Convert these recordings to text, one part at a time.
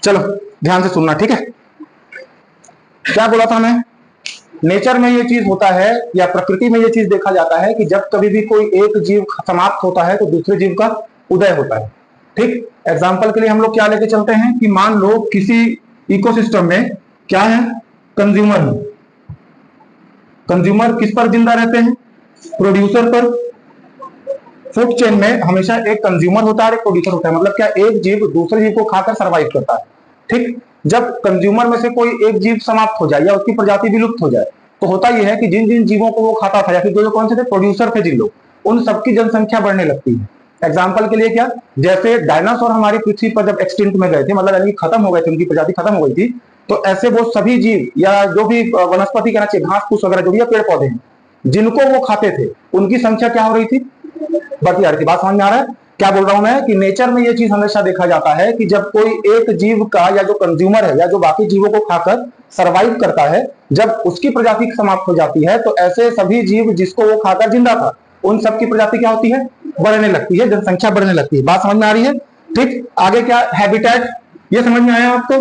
चलो ध्यान से सुनना, ठीक है। क्या बोला था मैं, नेचर में ये चीज होता है या प्रकृति में ये चीज देखा जाता है कि जब कभी भी कोई एक जीव समाप्त होता है तो दूसरे जीव का उदय होता है, ठीक। एग्जाम्पल के लिए हम लोग क्या लेके चलते हैं कि मान लो किसी इकोसिस्टम में क्या है, कंज्यूमर है। कंज्यूमर किस पर जिंदा रहते हैं, प्रोड्यूसर पर। फूड चेन में हमेशा एक कंज्यूमर होता है और एक प्रोड्यूसर होता है, मतलब क्या एक जीव दूसरे जीव को खाकर सरवाइव करता है, ठीक। जब कंज्यूमर में से कोई एक जीव समाप्त हो जाए या उसकी प्रजाति विलुप्त हो जाए तो होता यह है कि जिन जिन जीवों को वो खाता था या फिर जो कौन से थे प्रोड्यूसर थे जिन लोग, उन सबकी जनसंख्या बढ़ने लगती है। एग्जाम्पल के लिए क्या, जैसे डायनासोर हमारी पृथ्वी पर जब एक्सटिंक्ट में गए थे, मतलब यानी खत्म हो गए थे, उनकी प्रजाति खत्म हो गई थी, तो ऐसे वो सभी जीव या जो भी वनस्पति कहना चाहिए, घास फूस वगैरह जो भी पेड़ पौधे हैं जिनको वो खाते थे, उनकी संख्या क्या हो रही थी, बढ़ती आ रही थी। बात समझ में आ रहा है क्या बोल रहा हूं मैं, कि नेचर में ये चीज हमेशा देखा जाता है कि जब कोई एक जीव का या जो कंज्यूमर है या जो बाकी जीवों को खाकर सरवाइव करता है, जब उसकी प्रजाति समाप्त हो जाती है तो ऐसे सभी जीव जिसको वो खाकर जिंदा था उन सबकी प्रजाति क्या होती है, बढ़ने लगती है, जनसंख्या बढ़ने लगती है। बात समझ में आ रही है, ठीक। आगे क्या, हैबिटेट, ये समझ में आया आपको,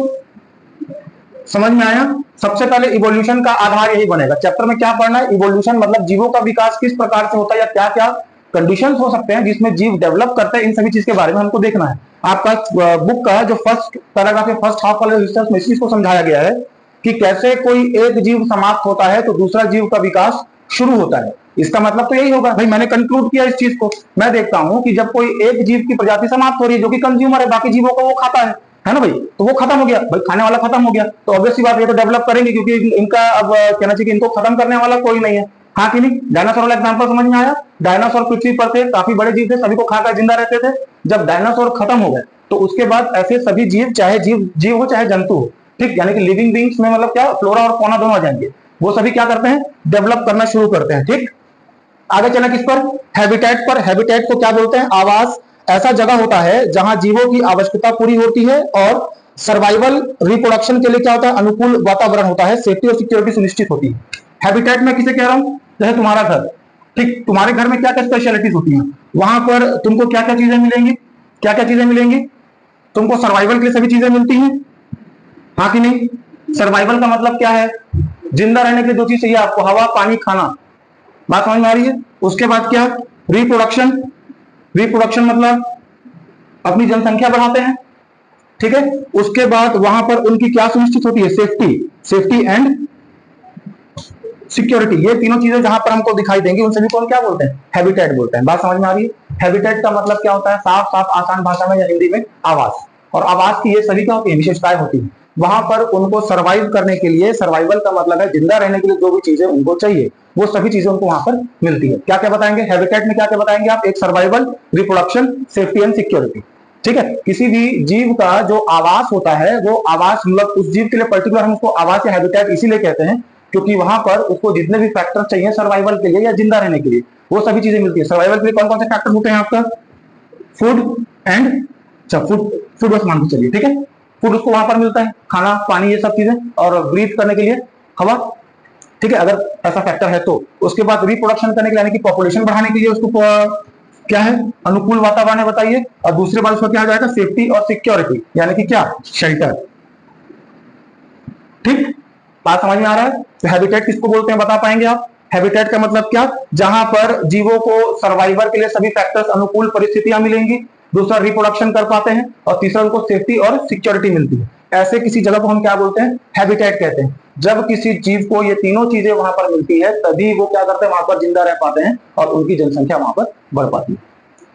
समझ में आया। सबसे पहले इवोल्यूशन का आधार यही बनेगा। चैप्टर में क्या पढ़ना है, इवोल्यूशन मतलब जीवों का विकास किस प्रकार से होता है या क्या क्या कंडीशंस हो सकते हैं जिसमें जीव डेवलप करते हैं, इन सभी चीज के बारे में हमको देखना है। आपका बुक का जो फर्स्ट पैराग्राफ है, फर्स्ट हाफ वाले रिसर्च में इस चीज को समझाया गया है कि कैसे कोई एक जीव समाप्त होता है तो दूसरा जीव का विकास शुरू होता है। इसका मतलब तो यही होगा भाई, मैंने कंक्लूड किया इस चीज को। मैं देखता हूं कि जब कोई एक जीव की प्रजाति समाप्त हो रही है जो कि कंज्यूमर है, बाकी जीवों को वो खाता है ना भाई, तो वो खत्म हो गया भाई, खाने वाला खत्म हो गया, तो ऑब्वियसली बात, ये तो डेवलप करेंगे क्योंकि इनका अब कहना चाहिए कि इनको खत्म करने वाला कोई नहीं है, हाँ कि नहीं। डायनासोर वाला एग्जांपल समझ में आया, डायनासोर पृथ्वी पर थे, काफी बड़े जीव थे, सभी को खाकर जिंदा रहते थे। जब डायनासोर खत्म हो गए तो उसके बाद ऐसे सभी जीव, चाहे जीव हो चाहे जंतु हो, ठीक, यानी कि लिविंग बींग्स में मतलब क्या, फ्लोरा और फौना दोनों आ जाएंगे, वो सभी क्या करते हैं, डेवलप करना शुरू करते हैं, ठीक। आगे चला किस पर, हैबिटेट पर। हैबिटेट को क्या बोलते हैं, आवास। ऐसा जगह होता है जहां जीवों की आवश्यकता पूरी होती है और सर्वाइवल रिप्रोडक्शन के लिए क्या होता है, अनुकूल वातावरण होता है, सेफ्टी और सिक्योरिटी सुनिश्चित होती है। हैबिटेट में किसे कह रहा हूं, जैसे तुम्हारा घर, ठीक, तुम्हारे घर में क्या क्या स्पेशलिटीज होती हैं, वहां पर तुमको क्या क्या चीजें मिलेंगी, क्या क्या चीजें मिलेंगी, तुमको सर्वाइवल के लिए सभी चीजें मिलती हैं, हाँ कि नहीं। सर्वाइवल का मतलब क्या है, जिंदा रहने के लिए दो चीज चाहिए आपको, हवा पानी खाना। बात समझ में आ रही है। उसके बाद क्या, रिप्रोडक्शन। रिप्रोडक्शन मतलब अपनी जनसंख्या बढ़ाते हैं, ठीक है। उसके बाद वहां पर उनकी क्या सुनिश्चित होती है, सेफ्टी, सेफ्टी एंड सिक्योरिटी। ये तीनों चीजें जहां पर हमको दिखाई देंगी उन सभी को हम क्या बोलते हैं, हैबिटेट बोलते हैं। बात समझ में आ रही है। हैबिटेट का मतलब क्या होता है, साफ साफ आसान भाषा में या हिंदी में आवास। और आवास की ये सभी क्या होती है, विशेषताएं होती है। वहां पर उनको सर्वाइव करने के लिए, सर्वाइवल का मतलब है जिंदा रहने के लिए जो भी चीजें उनको चाहिए वो सभी चीजें उनको वहां पर मिलती है। क्या क्या बताएंगे हैबिटेट में, क्या क्या बताएंगे आप, एक survival, reproduction, safety and security, ठीक है। किसी भी जीव का जो आवास होता है वो आवास मतलब उस जीव के लिए पर्टिकुलर हम उसको आवास या हैबिटेट इसीलिए कहते हैं क्योंकि वहां पर उसको जितने भी फैक्टर चाहिए सर्वाइवल के लिए या जिंदा रहने के लिए वो सभी चीजें मिलती है। सर्वाइवल के लिए कौन कौन से फैक्टर होते हैं आपका, फूड एंड, अच्छा फूड बस मान के चलिए, ठीक है। फूड उसको वहां पर मिलता है, खाना पानी ये सब चीजें, और ब्रीथ करने के लिए हवा, ठीक है, अगर ऐसा फैक्टर है तो। उसके बाद रिप्रोडक्शन करने के लिए यानी कि पॉपुलेशन बढ़ाने के लिए उसको क्या है, अनुकूल वातावरण है, बताइए। और दूसरे बात उसका क्या आ जाएगा, सेफ्टी और सिक्योरिटी, यानी कि क्या, शेल्टर, ठीक। बात समझ में आ रहा है। तो हैबिटेट किसको बोलते हैं बता पाएंगे आप, हैबिटेट का मतलब क्या, जहां पर जीवों को सर्वाइवर के लिए सभी फैक्टर्स, अनुकूल परिस्थितियां मिलेंगी, दूसरा रिप्रोडक्शन कर पाते हैं, और तीसरा उनको सेफ्टी और सिक्योरिटी मिलती है। ऐसे किसी जगह को हम क्या बोलते हैं, हैबिटेट कहते हैं। जब किसी जीव को ये तीनों चीजें वहां पर मिलती है तभी वो क्या करते हैं, वहां पर जिंदा रह पाते हैं और उनकी जनसंख्या वहां पर बढ़ पाती है।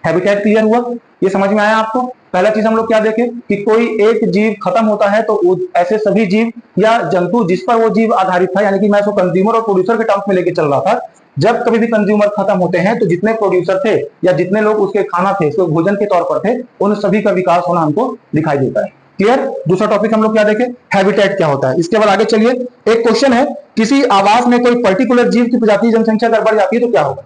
हैबिटेट क्लियर हुआ, ये समझ में आया आपको। पहला चीज हम लोग क्या देखें कि कोई एक जीव खत्म होता है तो ऐसे सभी जीव या जंतु जिस पर वो जीव आधारित था, यानी कि मैं इसको कंज्यूमर और प्रोड्यूसर के टर्म्स में लेके चल रहा था, जब कभी भी कंज्यूमर खत्म होते हैं तो जितने प्रोड्यूसर थे या जितने लोग उसके खाना थे, उसके भोजन के तौर पर थे, उन सभी का विकास होना हमको दिखाई देता है। क्लियर। दूसरा टॉपिक हम लोग क्या देखें, हैबिटेट क्या होता है। इसके बाद आगे चलिए, एक क्वेश्चन है, किसी आवास में कोई पर्टिकुलर जीव की प्रजाति जनसंख्या अगर बढ़ जाती है तो क्या होगा।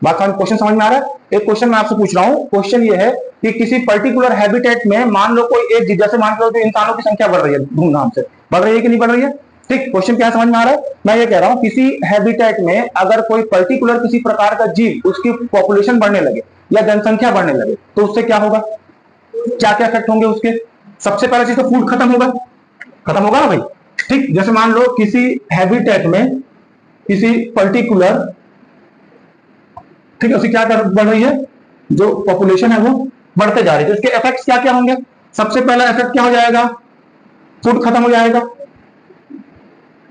बात क्वेश्चन समझ में आ रहा है। एक क्वेश्चन मैं आपसे पूछ रहा हूं, क्वेश्चन ये है कि किसी पर्टिकुलर हैबिटेट में मान लो कोई एक जीव, जैसे मान लो इंसानों की संख्या बढ़ रही है धूमधाम से, बढ़ रही है कि नहीं बढ़ रही है, ठीक। क्वेश्चन क्या समझ में आ रहा है, मैं ये कह रहा हूं किसी हैबिटेट में अगर कोई पर्टिकुलर किसी प्रकार का जीव, उसकी पॉपुलेशन बढ़ने लगे या जनसंख्या बढ़ने लगे तो उससे क्या होगा, क्या क्या इफेक्ट होंगे उसके, सबसे पहला चीज तो फूड खत्म होगा ना भाई। ठीक, जैसे मान लो किसी हैबिटेट में किसी पर्टिकुलर, ठीक है, उसकी क्या बढ़ रही है, जो पॉपुलेशन है वो बढ़ते जा रही है, तो इसके इफेक्ट्स क्या क्या होंगे। सबसे पहला इफेक्ट क्या हो जाएगा, फूड खत्म हो जाएगा,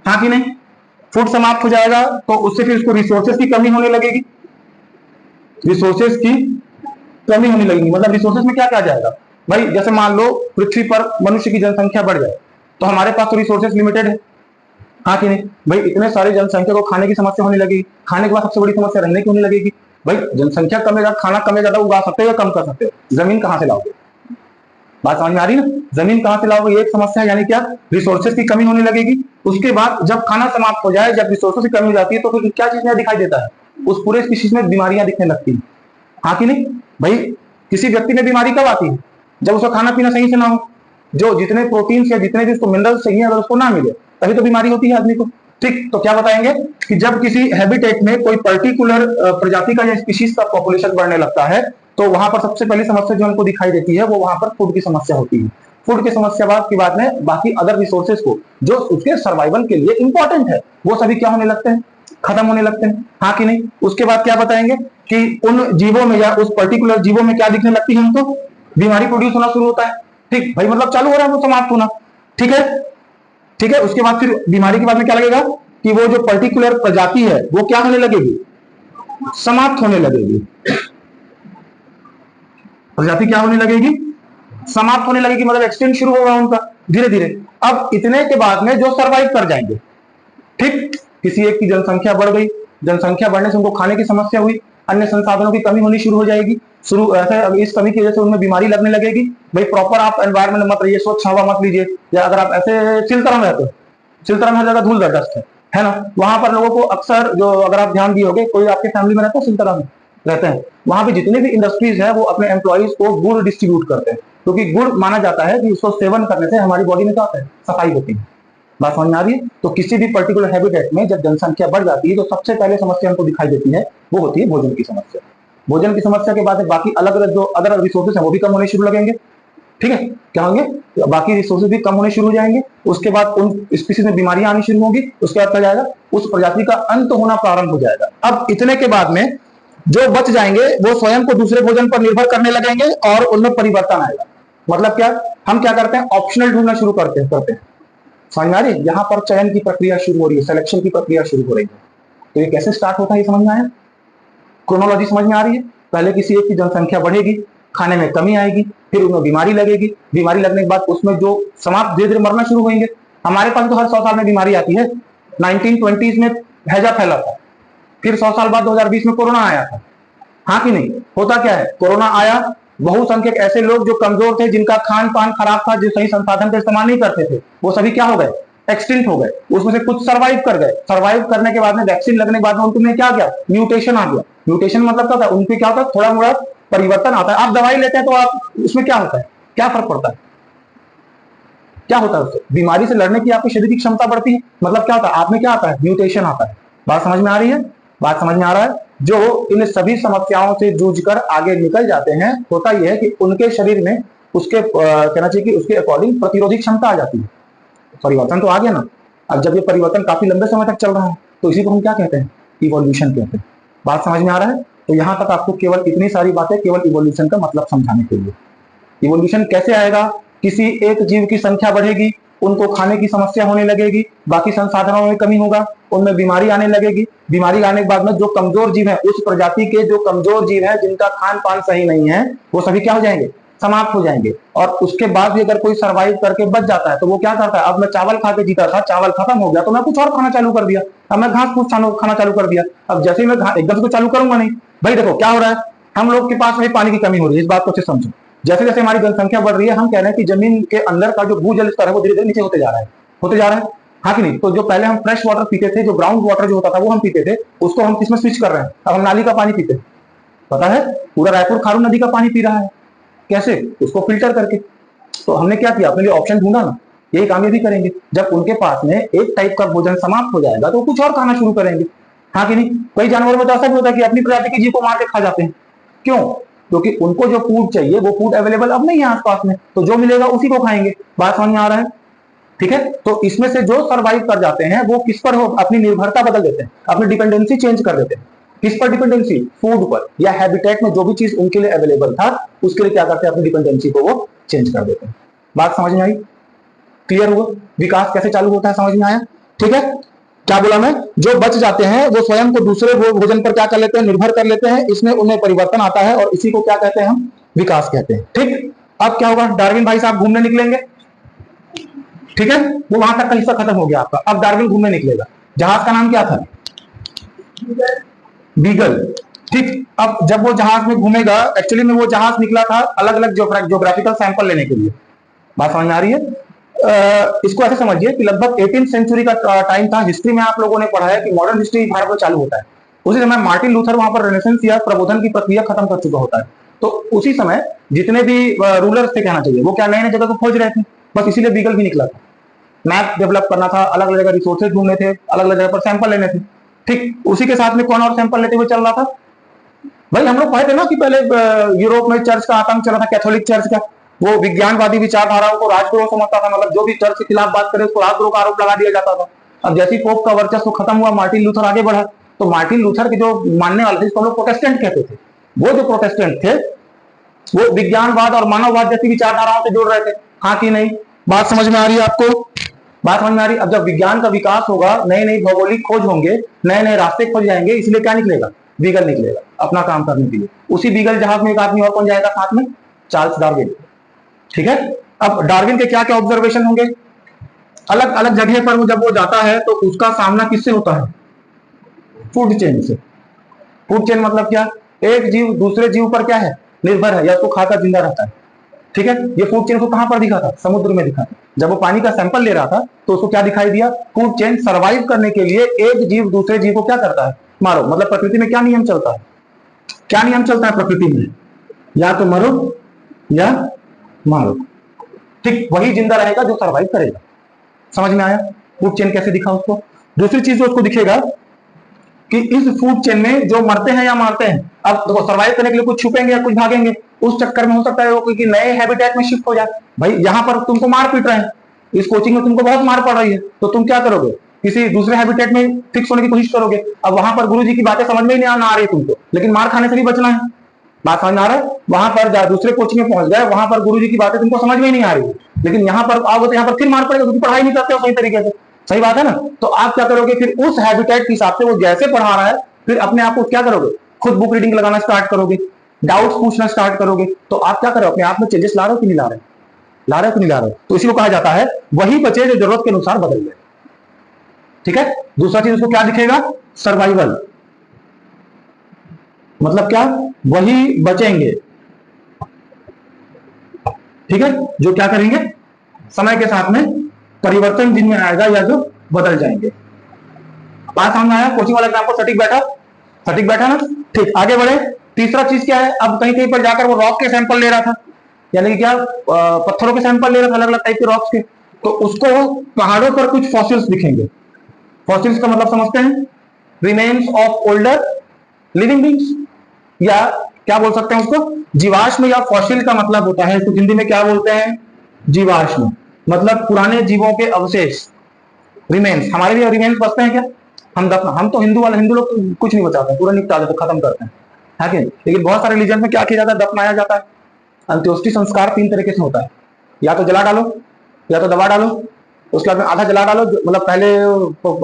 हाँ कि नहीं। फूड समाप्त हो जाएगा तो उससे फिर उसको रिसोर्सेज की कमी होने लगेगी, रिसोर्सेज की कमी होने लगेगी। मतलब रिसोर्सेज में क्या क्या आ जाएगा भाई, जैसे मान लो पृथ्वी पर मनुष्य की जनसंख्या बढ़ जाए तो हमारे पास तो रिसोर्सेज लिमिटेड है, हाँ कि नहीं भाई। इतने सारे जनसंख्या को खाने की समस्या होने लगेगी, खाने के बाद सबसे बड़ी समस्या रहने की होने लगेगी। भाई जनसंख्या कमेगा, खाना कमेगा तो उगा सकते हो या कम कर सकते हो, जमीन कहां से लाओगे, बात समझ में आ रही है ना। जमीन कहां से लाओगे, एक समस्या है, यानी क्या, रिसोर्सेज की कमी होने लगेगी। उसके बाद जब खाना समाप्त हो जाए, जब रिसोर्सेज की कमी हो जाती है तो फिर क्या चीज में दिखाई देता है, उस पूरे स्पीशीज में बीमारियां दिखने लगती है, हाँ कि नहीं भाई। किसी व्यक्ति में बीमारी कब आती है, जब उसका खाना पीना सही से ना हो, जो जितने प्रोटीन या जितने भी उसको मिनरल्स चाहिए अगर उसको ना मिले तभी तो बीमारी होती है आदमी को। ठीक, तो क्या बताएंगे कि जब किसी हैबिटेट में कोई पर्टिकुलर प्रजाति का या स्पीशीज का पॉपुलेशन बढ़ने लगता है तो वहां पर सबसे पहली समस्या जो हमको दिखाई देती है वो वहां पर फूड की समस्या होती है। फूड की समस्या बाद में बाकी अदर रिसोर्सेज को जो उसके सर्वाइवल के लिए इंपॉर्टेंट है वो सभी क्या होने लगते हैं, खत्म होने लगते हैं, हाँ कि नहीं। उसके बाद क्या बताएंगे कि उन जीवों में या उस पर्टिकुलर जीवों में क्या दिखने लगती है हमको, बीमारी प्रोड्यूस होना शुरू होता है। ठीक भाई, मतलब चालू हो रहा है वो समाप्त होना, ठीक है। ठीक है, उसके बाद फिर बीमारी के बाद में क्या लगेगा कि वो जो पर्टिकुलर प्रजाति है वो क्या होने लगेगी, समाप्त होने लगेगी, प्रजाति क्या होने लगेगी, समाप्त होने लगेगी, मतलब एक्सटेंड शुरू होगा उनका धीरे धीरे। अब इतने के बाद में जो सरवाइव कर जाएंगे, ठीक, किसी एक की जनसंख्या बढ़ गई, जनसंख्या बढ़ने से उनको खाने की समस्या हुई, अन्य संसाधनों की कमी होनी शुरू हो जाएगी, शुरू ऐसे इस कमी की वजह से उनमें बीमारी लगने लगेगी। भाई प्रॉपर आप एनवायरमेंट मत रहिए, स्वच्छ हवा मत लीजिए, या अगर आप ऐसे चिलतरा में रहते हो, चिलतरा में हर जगह धूल डस्ट है ना, वहां पर लोगों को अक्सर, जो अगर आप ध्यान दिए होगे, कोई आपके फैमिली में रहता है चिलतरा में रहते हैं, वहां पे जितने भी इंडस्ट्रीज है वो अपने एम्प्लॉइज को गुड़ डिस्ट्रीब्यूट करते हैं, क्योंकि गुड़ माना जाता है कि उसको सेवन करने से हमारी बॉडी में क्या होता है, सफाई होती है। बात समझ में आ रही है। तो किसी भी पर्टिकुलर हैबिटेट में जब जनसंख्या बढ़ जाती है तो सबसे पहले समस्या हमको दिखाई देती है वो होती है भोजन की समस्या। भोजन की समस्या के बाद बाकी अलग अलग जो अदर रिसोर्सेज है वो भी कम होने शुरू लगेंगे, ठीक है, क्या होंगे, बाकी रिसोर्सेज भी कम होने शुरू हो जाएंगे। उसके बाद उन स्पीशीज में बीमारियां आनी शुरू होगी, उसके बाद क्या जाएगा, उस प्रजाति का अंत होना प्रारंभ हो जाएगा। अब इतने के बाद में जो बच जाएंगे वो स्वयं को दूसरे भोजन पर निर्भर करने लगेंगे और उनमें परिवर्तन आएगा। मतलब क्या, हम क्या करते हैं, ऑप्शनल ढूंढना शुरू करते हैं। समझ में आ रही है, यहाँ पर चयन की प्रक्रिया शुरू हो रही है, सिलेक्शन की प्रक्रिया शुरू हो रही है। तो ये कैसे स्टार्ट होता है, ये समझ में आया, क्रोनोलॉजी समझ में आ रही है। पहले किसी एक की जनसंख्या बढ़ेगी, खाने में कमी आएगी, फिर उनमें बीमारी लगेगी, बीमारी लगने के बाद उसमें जो समाप्त धीरे धीरे मरना शुरू होंगे। हमारे पास तो हर 100 साल में बीमारी आती है, 1920s में हैजा फैला था, फिर 100 साल बाद 2020 में कोरोना आया था, हाँ कि नहीं। होता क्या है, कोरोना आया, बहुसंख्यक ऐसे लोग जो कमजोर थे, जिनका खान पान खराब था, जो सही संसाधन का इस्तेमाल नहीं करते थे, वो सभी क्या हो गए, एक्सटिंक्ट हो गए। उसमें से कुछ सर्वाइव कर गए, सर्वाइव करने के बाद में वैक्सीन लगने के बाद में उनमें क्या गया, म्यूटेशन आ गया। म्यूटेशन मतलब क्या होता है, उनके क्या होता है, थोड़ा मोड़ा परिवर्तन आता है। आप दवाई लेते हैं तो आप उसमें क्या होता है, क्या फर्क पड़ता है, क्या होता है उससे, बीमारी से लड़ने की आपकी शरीर की क्षमता बढ़ती है। मतलब क्या होता है, आप में क्या आता है, म्यूटेशन आता है। बात समझ में आ रही है, बात समझ में आ रहा है। जो इन सभी समस्याओं से जूझकर आगे निकल जाते हैं, होता यह है कि उनके शरीर में उसके कहना चाहिए कि उसके अकॉर्डिंग प्रतिरोधी क्षमता आ जाती है। परिवर्तन तो आ गया ना। अब जब ये परिवर्तन काफी लंबे समय तक चल रहा है तो इसी को हम क्या कहते हैं, इवोल्यूशन कहते हैं। बात समझ में आ रहा है। तो यहां तक आपको केवल इतनी सारी बातें केवल इवोल्यूशन का मतलब समझाने के लिए। इवोल्यूशन कैसे आएगा, किसी एक जीव की संख्या बढ़ेगी, उनको खाने की समस्या होने लगेगी, बाकी संसाधनों में कमी होगा, उनमें बीमारी आने लगेगी। बीमारी आने के बाद में जो कमजोर जीव है, उस प्रजाति के जो कमजोर जीव है, जिनका खान पान सही नहीं है, वो सभी क्या हो जाएंगे, समाप्त हो जाएंगे। और उसके बाद भी अगर कोई सरवाइव करके बच जाता है तो वो क्या करता है, अब मैं चावल खा के जीता था, चावल खत्म हो गया तो मैं कुछ और खाना चालू कर दिया, अब मैं घास फूस खाना चालू कर दिया। अब जैसे ही मैं एकदम से चालू करूंगा नहीं। भाई देखो क्या हो रहा है, हम लोग के पास में पानी की कमी हो रही है, इस बात को अच्छे समझो। जैसे जैसे हमारी जनसंख्या बढ़ रही है, हम कह रहे हैं कि जमीन के अंदर का जो भूजल स्तर है वो धीरे धीरे नीचे होते जा रहा है, होते जा रहा है, हाँ कि नहीं। तो जो पहले हम फ्रेश वाटर पीते थे, जो ग्राउंड वाटर जो होता था वो हम पीते थे, उसको हम किसमें स्विच कर रहे हैं, अब हम नाली का पानी पीते हैं। पता है, पूरा रायपुर खारून नदी का पानी पी रहा है, कैसे, उसको फिल्टर करके। तो हमने क्या किया, अपने लिए ऑप्शन ढूंढा ना, यही काम ये भी करेंगे। जब उनके पास में एक टाइप का भोजन समाप्त हो जाएगा तो कुछ और खाना शुरू करेंगे, हाँ कि नहीं। कई जानवरों में तो ऐसा भी होता है कि अपनी प्रजाति के जीव को मार के खा जाते हैं, क्यों, क्योंकि उनको जो फूड चाहिए वो फूड अवेलेबल अब नहीं है आसपास में, तो जो मिलेगा उसी को खाएंगे। बात समझ में आ रहा है? ठीक है, तो इसमें से जो सरवाइव कर जाते हैं वो किस पर हो, अपनी निर्भरता बदल देते हैं, अपनी डिपेंडेंसी चेंज कर देते हैं। किस पर डिपेंडेंसी? फूड पर, या हैबिटेट में जो भी चीज उनके लिए अवेलेबल था उसके लिए क्या करते हैं, अपनी डिपेंडेंसी को वो चेंज कर देते हैं। बात समझ में आई? क्लियर हुआ? विकास कैसे चालू होता है, समझ में आया? ठीक है, क्या बोला मैं, जो बच जाते हैं वो स्वयं को दूसरे भोजन पर क्या कर लेते हैं, निर्भर कर लेते हैं, इसमें उनमें परिवर्तन आता है और इसी को क्या कहते हैं हम, विकास कहते हैं। ठीक, अब क्या होगा, डार्विन भाई साहब घूमने निकलेंगे। ठीक है, वो वहां तक का हिस्सा खत्म हो गया आपका, अब डार्विन घूमने निकलेगा। जहाज का नाम क्या था? बीगल। ठीक, अब जब वो जहाज में घूमेगा, एक्चुअली में वो जहाज निकला था अलग अलग ज्योग्राफिकल सैंपल लेने के लिए। बात समझ में आ रही है? इसको ऐसे समझिए कि लगभग 18th सेंचुरी का टाइम था। हिस्ट्री में आप लोगों ने पढ़ा है कि मॉडर्न हिस्ट्री भारत में चालू होता है। उसी समय मार्टिन लूथर वहां पर रेनेसेंस या प्रबोधन की प्रक्रिया खत्म कर चुका होता है। तो उसी समय जितने भी रूलर्स थे, कहना चाहिए, वो क्या नए नए जगह को खोज रहे थे, बस इसीलिए बीगल भी निकला था। मैप डेवलप करना था, अलग अलग जगह रिसोर्सेज ढूंढने थे, अलग अलग जगह पर सैंपल लेने थे। ठीक, उसी के साथ में कौन और सैंपल लेते हुए चल रहा था? भाई हम लोग पढ़े थे ना कि पहले यूरोप में चर्च का आतंक चला था, कैथोलिक चर्च का। वो विज्ञानवादी विचारधाराओं को राजद्रोह समझता था, मतलब जो भी चर्च के खिलाफ बात करे उसको राजद्रोह का आरोप लगा दिया जाता था। अब जैसे पोप का वर्चस्व खत्म हुआ, मार्टिन लूथर आगे बढ़ा, तो मार्टिन लूथर के जो मानने वाले थे, जिसको हम लोग प्रोटेस्टेंट कहते थे, वो जो प्रोटेस्टेंट थे वो विज्ञानवाद और मानववाद जैसी विचारधाराओं से जुड़ रहे थे। हाँ कि नहीं? बात समझ में आ रही है आपको? बात समझ में आ रही? अब जब विज्ञान का विकास होगा, नए नए भौगोलिक खोज होंगे, नए नए रास्ते खोज जाएंगे, इसलिए क्या निकलेगा, बीगल निकलेगा अपना काम करने के लिए। उसी बीगल जहाज में एक आदमी और कौन जाएगा साथ में, चार्ल्स डार्विन। ठीक है, अब डार्विन के क्या क्या ऑब्जर्वेशन होंगे, अलग अलग जगह पर जब वो जाता है तो उसका सामना किससे होता है, फूड चेन से। फूड चेन मतलब क्या, एक जीव दूसरे जीव पर क्या है, निर्भर है, या उसको खाकर जिंदा रहता है। ठीक है, ये फूड चेन को कहां पर दिखा था, समुद्र में दिखा था। जब वो पानी का सैंपल ले रहा था तो उसको क्या दिखाई दिया, फूड चेन सर्वाइव करने के लिए एक जीव दूसरे जीव को क्या करता है, मारो। मतलब प्रकृति में क्या नियम चलता है, क्या नियम चलता है प्रकृति में, या तो मरो या मारो। ठीक, वही जिंदा रहेगा जो सर्वाइव करेगा। समझ में आया? फूड चेन कैसे दिखा उसको। दूसरी चीज जो उसको दिखेगा कि इस फूड चेन में जो मरते हैं या मारते हैं, अब देखो सर्वाइव करने के लिए कुछ छुपेंगे या कुछ भागेंगे, उस चक्कर में हो सकता है वो कोई नए हैबिटेट में शिफ्ट हो जाए। भाई यहाँ पर तुमको मार पीट रहे हैं, इस कोचिंग में तुमको बहुत मार पड़ रही है, तो तुम क्या करोगे, किसी दूसरे हैबिटेट में फिक्स होने की कोशिश करोगे। अब वहां पर गुरुजी की बातें समझ में ही नहीं आ रही तुमको, लेकिन मार खाने से भी बचना है। बात समझ में आ रहा है? वहां पर दूसरे कोचिंग में पहुंच गए, वहां पर गुरुजी की बातें तुमको समझ में ही नहीं आ रही, लेकिन यहाँ पर आओगे तो यहाँ पर फिर मार पड़ेगा, क्योंकि पढ़ाई नहीं करते हो सही तरीके से। सही बात है ना? तो आप क्या करोगे, फिर उस हैबिटेट के हिसाब से वो जैसे पढ़ा रहा है, फिर अपने आप को क्या करोगे, खुद बुक रीडिंग लगाना स्टार्ट करोगे, डाउट्स पूछना स्टार्ट करोगे। तो आप क्या करो, अपने आप में चेंजेस ला रहे हो कि नहीं ला रहे, ला रहे हो कि नहीं ला रहे हो। तो इसी को कहा जाता है वही बचे जो जरूरत के अनुसार बदल गए। ठीक है, दूसरा चीज उसको क्या दिखेगा, सर्वाइवल। मतलब क्या, वही बचेंगे। ठीक है, जो क्या करेंगे, समय के साथ में परिवर्तन जिनमें आएगा या जो बदल जाएंगे। बात समझ में आया? कोचिंग वाला एग्जाम को सटीक बैठा, सटीक बैठा ना? ठीक, आगे बढ़े। तीसरा चीज क्या है, अब कहीं कहीं पर जाकर वो रॉक के सैंपल ले रहा था, यानी कि क्या, पत्थरों के सैंपल ले रहा था, अलग अलग टाइप के रॉक्स के। तो उसको पहाड़ों पर कुछ फॉसिल्स दिखेंगे। फॉसिल्स का मतलब समझते हैं, remains of older living beings, या क्या बोल सकते हैं उसको, जीवाश्म, या फॉसिल का मतलब होता है, इसको हिंदी में क्या बोलते हैं, जीवाश्म। मतलब पुराने जीवों के अवशेष, रिमेन्स। हमारे भी रिमेन्स बचते हैं क्या, हम तो हिंदू लोग तो कुछ नहीं बचाते, पूरा निपटा देते, खत्म करते हैं, है कि? लेकिन बहुत सारे रिलीजन में क्या किया जाता है, दफनाया जाता है। अंत्येष्टि संस्कार 3 तरीके से होता है, या तो जला डालो, या तो दबा डालो, उसके बाद में आधा जला डालो, मतलब पहले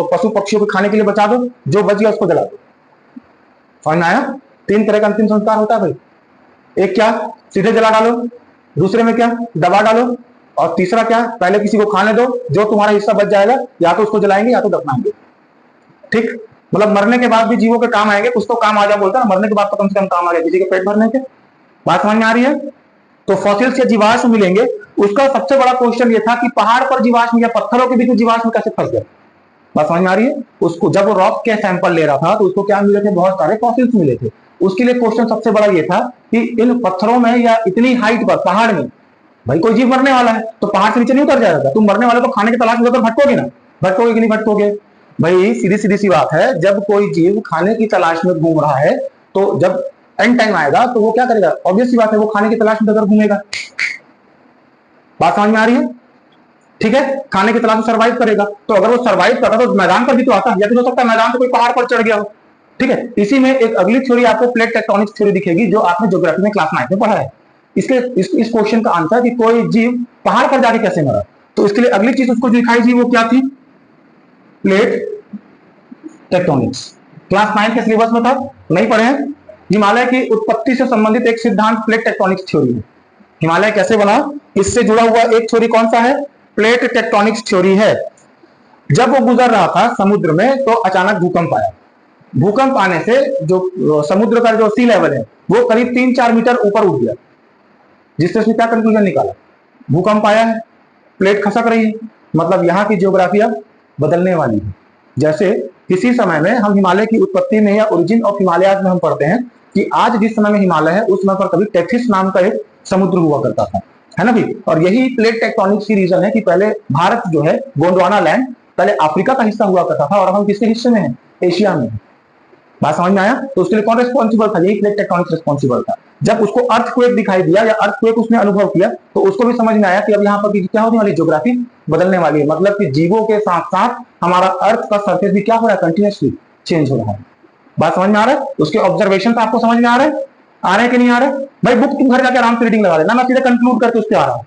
पशु पक्षियों को खाने के लिए बचा दो, जो बच गया उसको जला दो। समझ में आया? 3 तरह का अंतिम संस्कार होता है भाई। एक क्या, सीधे जला डालो, दूसरे में क्या, दबा डालो, और तीसरा क्या, पहले किसी को खाने दो, जो तुम्हारा हिस्सा बच जाएगा या तो उसको जलाएंगे या तो दफनाएंगे। ठीक, मतलब मरने के बाद भी जीवों के काम आएंगे, कुछ तो काम आ जाए बोलता है, मरने के बाद तो कम से कम काम आ गया किसी के पेट भरने के। बात समझ में आ रही है? तो फॉसिल्स या जीवाश्म मिलेंगे। उसका सबसे बड़ा क्वेश्चन ये था कि पहाड़ पर जीवाश्म या पत्थरों के बीच में जीवाश्म कैसे फंस गए। बात समझ में आ रही है? उसको जब वो रॉक के सैंपल ले रहा था तो उसको क्या मिले थे, बहुत सारे फॉसिल्स मिले थे। उसके लिए क्वेश्चन सबसे बड़ा ये था कि इन पत्थरों में या इतनी हाइट पर पहाड़ में, भाई कोई जीव मरने वाला है तो पहाड़ से नीचे नहीं उतर जाएगा, तुम मरने वाले तो खाने की तलाश में तो भटकोगे ना, भटकोगे कि नहीं भटकोगे। भाई सीधी सीधी सी बात है, जब कोई जीव खाने की तलाश में घूम रहा है, तो जब एंड टाइम आएगा तो वो क्या करेगा, ऑब्वियस सी बात है वो खाने की तलाश में डगर घूमेगा। बात समझ में आ रही है? ठीक है, खाने की तलाश में सर्वाइव करेगा। तो अगर वो सर्वाइव कर रहा है तो मैदान पर भी तो आता है, या तो हो सकता है मैदान से कोई पहाड़ पर चढ़ गया हो। ठीक है, इसी में एक अगली थ्योरी आपको प्लेट टेक्टोनिक्स थ्योरी दिखेगी जो आपने ज्योग्राफी में क्लास 9 में पढ़ा है। इसके इस क्वेश्चन का आंसर कि कोई जीव पहाड़ पर जाके कैसे मरा, तो इसके लिए अगली चीज उसको दिखाई थी वो क्या थी, प्लेट टेक्टोनिक्स। क्लास 9 के सिलेबस में था, नहीं पढ़े हैं। हिमालय की उत्पत्ति से संबंधित एक सिद्धांत प्लेट टेक्टोनिक्स थ्योरी है। हिमालय कैसे बना, इससे जुड़ा हुआ एक थ्योरी कौन सा है, प्लेट टेक्टोनिक्स थ्योरी है। जब वो गुजर रहा था समुद्र में तो अचानक भूकंप आया। भूकंप आने से जो समुद्र का जो सी लेवल है वो करीब 3-4 मीटर ऊपर उठ गया, जिससे उसने क्या कंक्लूजन निकाला, भूकंप आया है, प्लेट खसक रही है, मतलब यहाँ की ज्योग्राफी अब बदलने वाली है। जैसे किसी समय में हम हिमालय की उत्पत्ति में या ओरिजिन ऑफ हिमालय में हम पढ़ते हैं कि आज जिस समय में हिमालय है उस समय पर कभी टेथिस नाम का एक समुद्र हुआ करता था, है ना भी। और यही प्लेट टेक्टोनिक्स की रीजन है कि पहले भारत जो है गोंडवाना लैंड पहले अफ्रीका का हिस्सा हुआ करता था और हम किसके हिस्से में हैं, एशिया में। बात समझ में आया? तो उसके लिए कौन रिस्पॉन्सिबल था, यही प्लेट टेक्टोनिक्स रिस्पॉन्सिबल था। जब उसको अर्थक्वेक दिखाई दिया या अर्थक्वेक उसने अनुभव किया तो उसको भी समझ में आया कि अब यहाँ पर क्या होने वाली, ज्योग्राफी बदलने वाली है। मतलब कि जीवों के साथ साथ हमारा अर्थ का सरफेस भी क्या हो रहा है, कंटिन्यूअसली चेंज हो रहा है। बात समझ में आ रहा है? उसके ऑब्जर्वेशन आपको समझ में आ रहे हैं, आ रहे हैं कि नहीं आ रहे? भाई बुक तुम घर जाकर आराम से रीडिंग लगा लेना, मैं सीधे कंक्लूड करके उस पर आ रहा हूँ।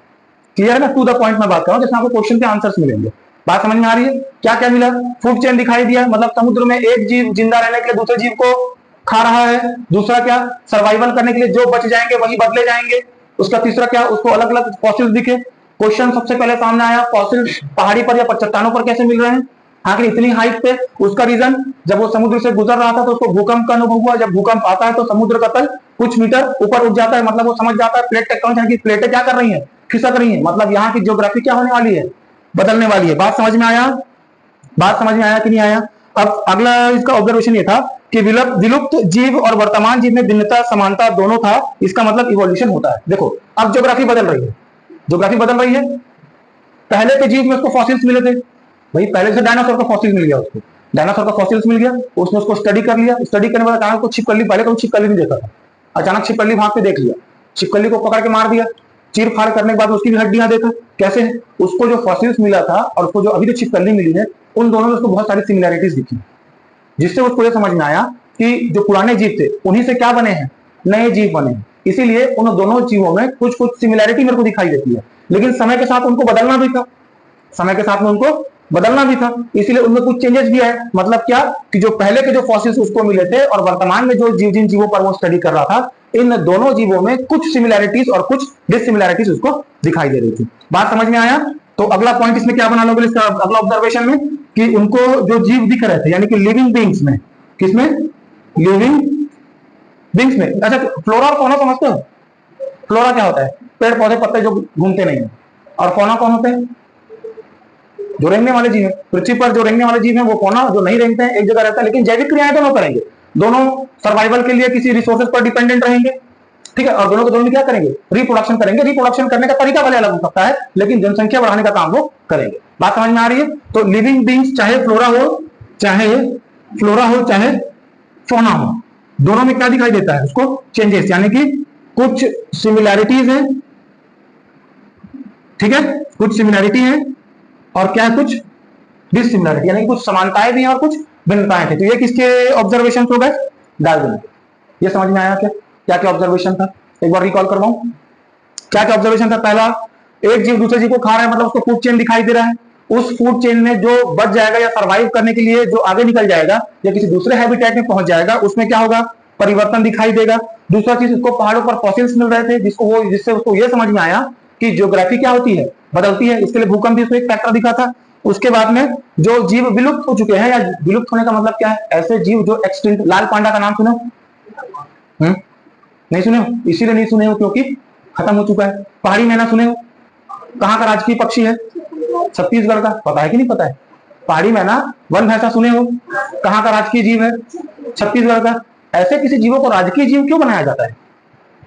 क्लियर है ना, टू द पॉइंट में बात कर रहा हूँ जिसमें आपको क्वेश्चन के आंसर्स मिलेंगे। बात समझ में आ रही है? क्या क्या मिला, फूड चेन दिखाई दिया, मतलब समुद्र में एक जीव जिंदा रहने के लिए दूसरे जीव को खा रहा है। दूसरा क्या, सर्वाइवल करने के लिए जो बच जाएंगे वही बदले जाएंगे। उसका तीसरा क्या, उसको अलग अलग फॉसिल्स दिखे। क्वेश्चन सबसे पहले सामने आया, फॉसिल पहाड़ी पर या चट्टानों पर कैसे मिल रहे हैं, आखिर इतनी हाइट पे। उसका रीजन, जब वो समुद्र से गुजर रहा था तो उसको भूकंप का अनुभव हुआ। जब भूकंप आता है तो समुद्र का तल कुछ मीटर ऊपर उठ जाता है, मतलब वो समझ जाता है प्लेट टेक्टोनिक्स की प्लेटें क्या कर रही हैं, खिसक रही हैं, मतलब यहाँ की ज्योग्राफी क्या होने वाली है, बदलने वाली है। बात समझ में आया? बात समझ में आया कि नहीं आया? अब अगला इसका ऑब्जर्वेशन ये था कि विलुप्त जीव और वर्तमान जीव में भिन्नता समानता दोनों था, इसका मतलब इवोल्यूशन होता है। देखो अब ज्योग्राफी बदल रही है, ज्योग्राफी बदल रही है। पहले के जीव में उसको फॉसिल्स मिले थे, भाई पहले से डायनासोर का फॉसिल मिल गया, उसको डायनासोर का फॉसिल्स मिल गया, उसने उसको स्टडी कर लिया। स्टडी करने वाला अचानक छिपकली, पहले कभी छिपकली नहीं देखा था, अचानक छिपकली भाग के देख लिया, छिपकली को पकड़ के मार दिया, चीर फाड़ करने के बाद उसकी भी हड्डियां देखा। कैसे, उसको जो फॉसिल्स मिला था और उसको जो अभी जो छिपकली मिली है उन दोनों में उसको बहुत सारी सिमिलैरिटीज दिखी, जिससे उसको यह समझ में आया कि जो पुराने जीव थे उन्हीं से क्या बने हैं, नए जीव बने हैं। इसीलिए उन दोनों जीवों में कुछ कुछ सिमिलैरिटी मेरे को दिखाई देती है, लेकिन समय के साथ उनको बदलना भी था, समय के साथ में उनको बदलना भी था, इसीलिए उनमें कुछ चेंजेस भी आए। मतलब क्या कि जो पहले के जो फॉसिल्स उसको मिले थे और वर्तमान में जो जीव जिन जीवों पर वो स्टडी कर रहा था, इन दोनों जीवों में कुछ सिमिलैरिटीज और कुछ डिससिमिलैरिटीज उसको दिखाई दे रही थी। बात समझ में आया? तो अगला पॉइंट इसमें क्या बना लोगे, इसका अगला ऑब्जर्वेशन में कि उनको जो जीव दिख रहे थे यानी कि लिविंग बीइंग्स में, किसमें, लिविंग बीइंग्स में। अच्छा फ्लोरा और फौना समझते हो? फ्लोरा क्या होता है, पेड़ पौधे पत्ते जो घूमते नहीं है, और फौना कौन होते हैं, जो रेंगने वाले जीव है। पृथ्वी पर जो रेंगने वाले जीव है वो फौना, जो नहीं रेंगते हैं एक जगह रहता है, लेकिन जैविक क्रियाएं दोनों करेंगे, दोनों सर्वाइवल के लिए किसी रिसोर्सेज पर डिपेंडेंट रहेंगे, ठीक है, और दोनों के दोनों क्या करेंगे, रिप्रोडक्शन करेंगे। रिप्रोडक्शन करने का तरीका भले अलग हो सकता है लेकिन जनसंख्या बढ़ाने का काम वो करेंगे। बात समझ में आ रही है? तो लिविंग बीइंग्स चाहे फ्लोरा हो चाहे फौना हो, दोनों में क्या दिखाई देता है उसको, चेंजेस, यानी कि कुछ सिमिलैरिटीज है, ठीक है, कुछ सिमिलैरिटी है और क्या है, कुछ डिससिमिलैरिटी, यानी कि कुछ समानताएं भी हैं और कुछ भिन्नताएं थी। तो ये किसके ऑब्जर्वेशन हो गए, डार्विन। ये समझ में आया क्या, क्या क्या ऑब्जर्वेशन था, एक बार रिकॉल करवाऊं, क्या क्या ऑब्जर्वेशन था। पहला, एक जीव दूसरे जीव को खा रहा है, मतलब उसको फूड चेन दिखाई दे रहा है। उस फूड चेन में जो बच जाएगा या सर्वाइव करने के लिए जो आगे निकल जाएगा या किसी दूसरे हैबिटेट में पहुंच जाएगा, उसमें क्या होगा, परिवर्तन दिखाई देगा। दूसरा चीज, उसको पहाड़ों पर फॉसिल्स मिल रहे थे जिससे उसको यह समझ में आया कि ज्योग्राफी क्या होती है, बदलती है। इसके लिए भूकंप भी उसको एक फैक्टर दिखा था। उसके बाद में जो जीव विलुप्त हो चुके हैं, या विलुप्त होने का मतलब क्या है, ऐसे जीव जो एक्सटिंक्ट, लाल पांडा का नाम सुना, नहीं सुने हो? इसीलिए नहीं सुने हो क्योंकि खत्म हो चुका है। पहाड़ी मैना सुने हो? कहाँ का राजकीय पक्षी है, छत्तीसगढ़ का, पता है कि नहीं पता है? पहाड़ी मैना वन भैंसा सुने हो, कहाँ का राजकीय जीव है, छत्तीसगढ़ का। ऐसे किसी जीवों को राजकीय जीव क्यों बनाया जाता है,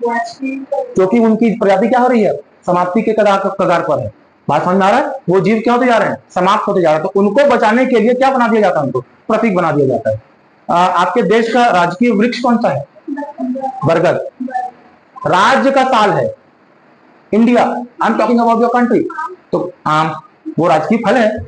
क्योंकि उनकी प्रजाति क्या हो रही है, समाप्ति के कगार पर है। बात समझ में आ रहा है? वो जीव क्या होते जा रहे हैं, समाप्त होते जा रहे हैं। तो उनको बचाने के लिए क्या बना दिया जाता है, उनको प्रतीक बना दिया जाता है। आपके देश का राजकीय वृक्ष कौन सा है, बरगद। राज्य का साल है India, I am talking about your country. तो आम वो राजकीय फल है,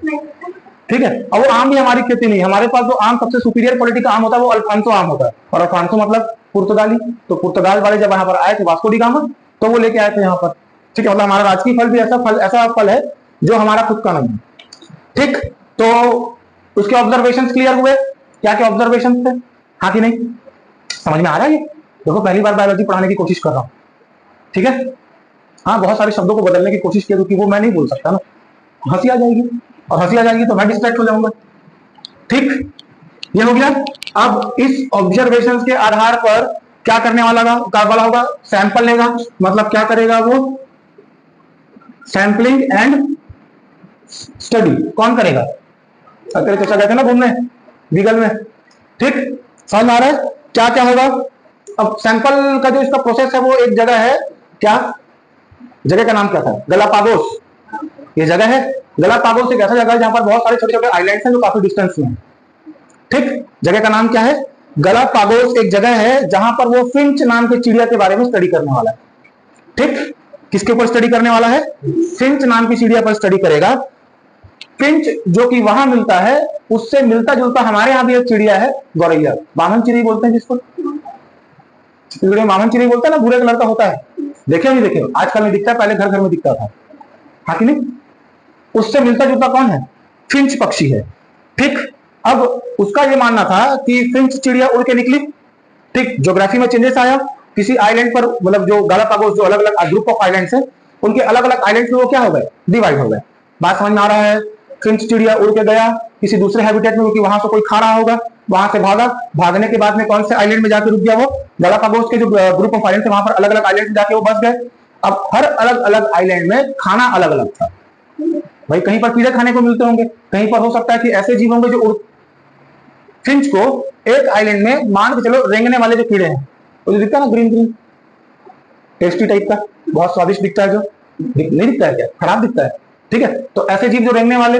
ठीक है। और वो आम भी हमारी खेती नहीं, हमारे पास जो आम सबसे सुपीरियर क्वालिटी का आम होता है वो अल्फांसो आम होता है। और अल्फांसो मतलब पुर्तगाली। तो पुर्तगाल वाले जब यहाँ पर आए थे वास्को डी गामा, तो वो लेके आए थे यहाँ पर, ठीक है। मतलब हमारा राजकीय फल भी ऐसा फल है जो हमारा खुद का नहीं है, ठीक। तो उसके ऑब्जर्वेशन क्लियर हुए, क्या क्या ऑब्जर्वेशन थे, हाँ कि नहीं, समझ में आ रहा है ये? देखो पहली बार बायोलॉजी पढ़ाने की कोशिश कर रहा हूँ, ठीक है। हाँ बहुत सारे शब्दों को बदलने की कोशिश की क्योंकि वो मैं नहीं बोल सकता ना, हंसी आ जाएगी, और हंसी आ जाएगी तो मैं डिस्ट्रैक्ट हो जाऊंगा, ठीक। ये हो गया। अब इस ऑब्जर्वेशन के आधार पर क्या करने वाला होगा, सैंपल लेगा, मतलब क्या करेगा वो, सैंपलिंग एंड स्टडी कौन करेगा, तेरे चचा गए थे ना घूमने बीगल में, ठीक। समझ में आ रहा है क्या क्या होगा। अब सैंपल का जो इसका प्रोसेस है वो एक जगह है, क्या जगह का नाम क्या था, गलापागोस। ये जगह है गलापागोस, एक ऐसा जगह है जहां पर बहुत सारे छोटे छोटे आइलैंड्स हैं जो काफी डिस्टेंस में हैं, ठीक। जगह का नाम क्या है, गलापागोस। एक जगह है जहां पर वो फिंच नाम के चिड़िया के बारे में स्टडी करने वाला है, ठीक। किसके ऊपर स्टडी करने वाला है, फिंच नाम की चिड़िया पर स्टडी करेगा। फिंच जो कि वहां मिलता है उससे मिलता जुलता हमारे यहाँ भी एक चिड़िया है, गौरैया, मामन चिड़ी बोलते हैं जिसको, मामन चिड़ी बोलते हैं ना, भूरे कलर का होता है, देखे नहीं देखे, आजकल नहीं दिखता, पहले घर घर में दिखता था, हाँ कि नहीं। उससे मिलता जुलता कौन है, फिंच पक्षी है, ठीक। अब उसका ये मानना था कि फिंच चिड़िया उड़ के निकली, ठीक। ज्योग्राफी में चेंजेस आया किसी आइलैंड पर, मतलब जो गालापागोस जो अलग अलग ग्रुप ऑफ आइलैंड्स हैं उनके अलग अलग आइलैंड्स में वो क्या हो गए, डिवाइड हो गए। बात समझ में आ रहा है। फिंच चिड़िया उड़ के गया किसी दूसरे हैबिटेट में क्योंकि वहां से कोई खा रहा होगा, वहां से भागा, भागने के बाद में कौन से आइलैंड में जाके रुक गया, वो गालापागोस के जो ग्रुप ऑफ आइलैंड थे वहां पर अलग अलग आइलैंड में जाके वो बस गए। अब हर अलग अलग आइलैंड में खाना अलग अलग था भाई, कहीं पर कीड़े खाने को मिलते होंगे, कहीं पर हो सकता है कि ऐसे जीव होंगे जो फिंच को एक आइलैंड में मान के चलो रेंगने वाले जो कीड़े हैं, वो जो दिखता है ना ग्रीन ग्रीन टेस्टी टाइप का, बहुत स्वादिष्ट दिखता है, जो नहीं दिखता है क्या, खराब दिखता है, ठीक है। तो ऐसे जीव जो रेंगने वाले,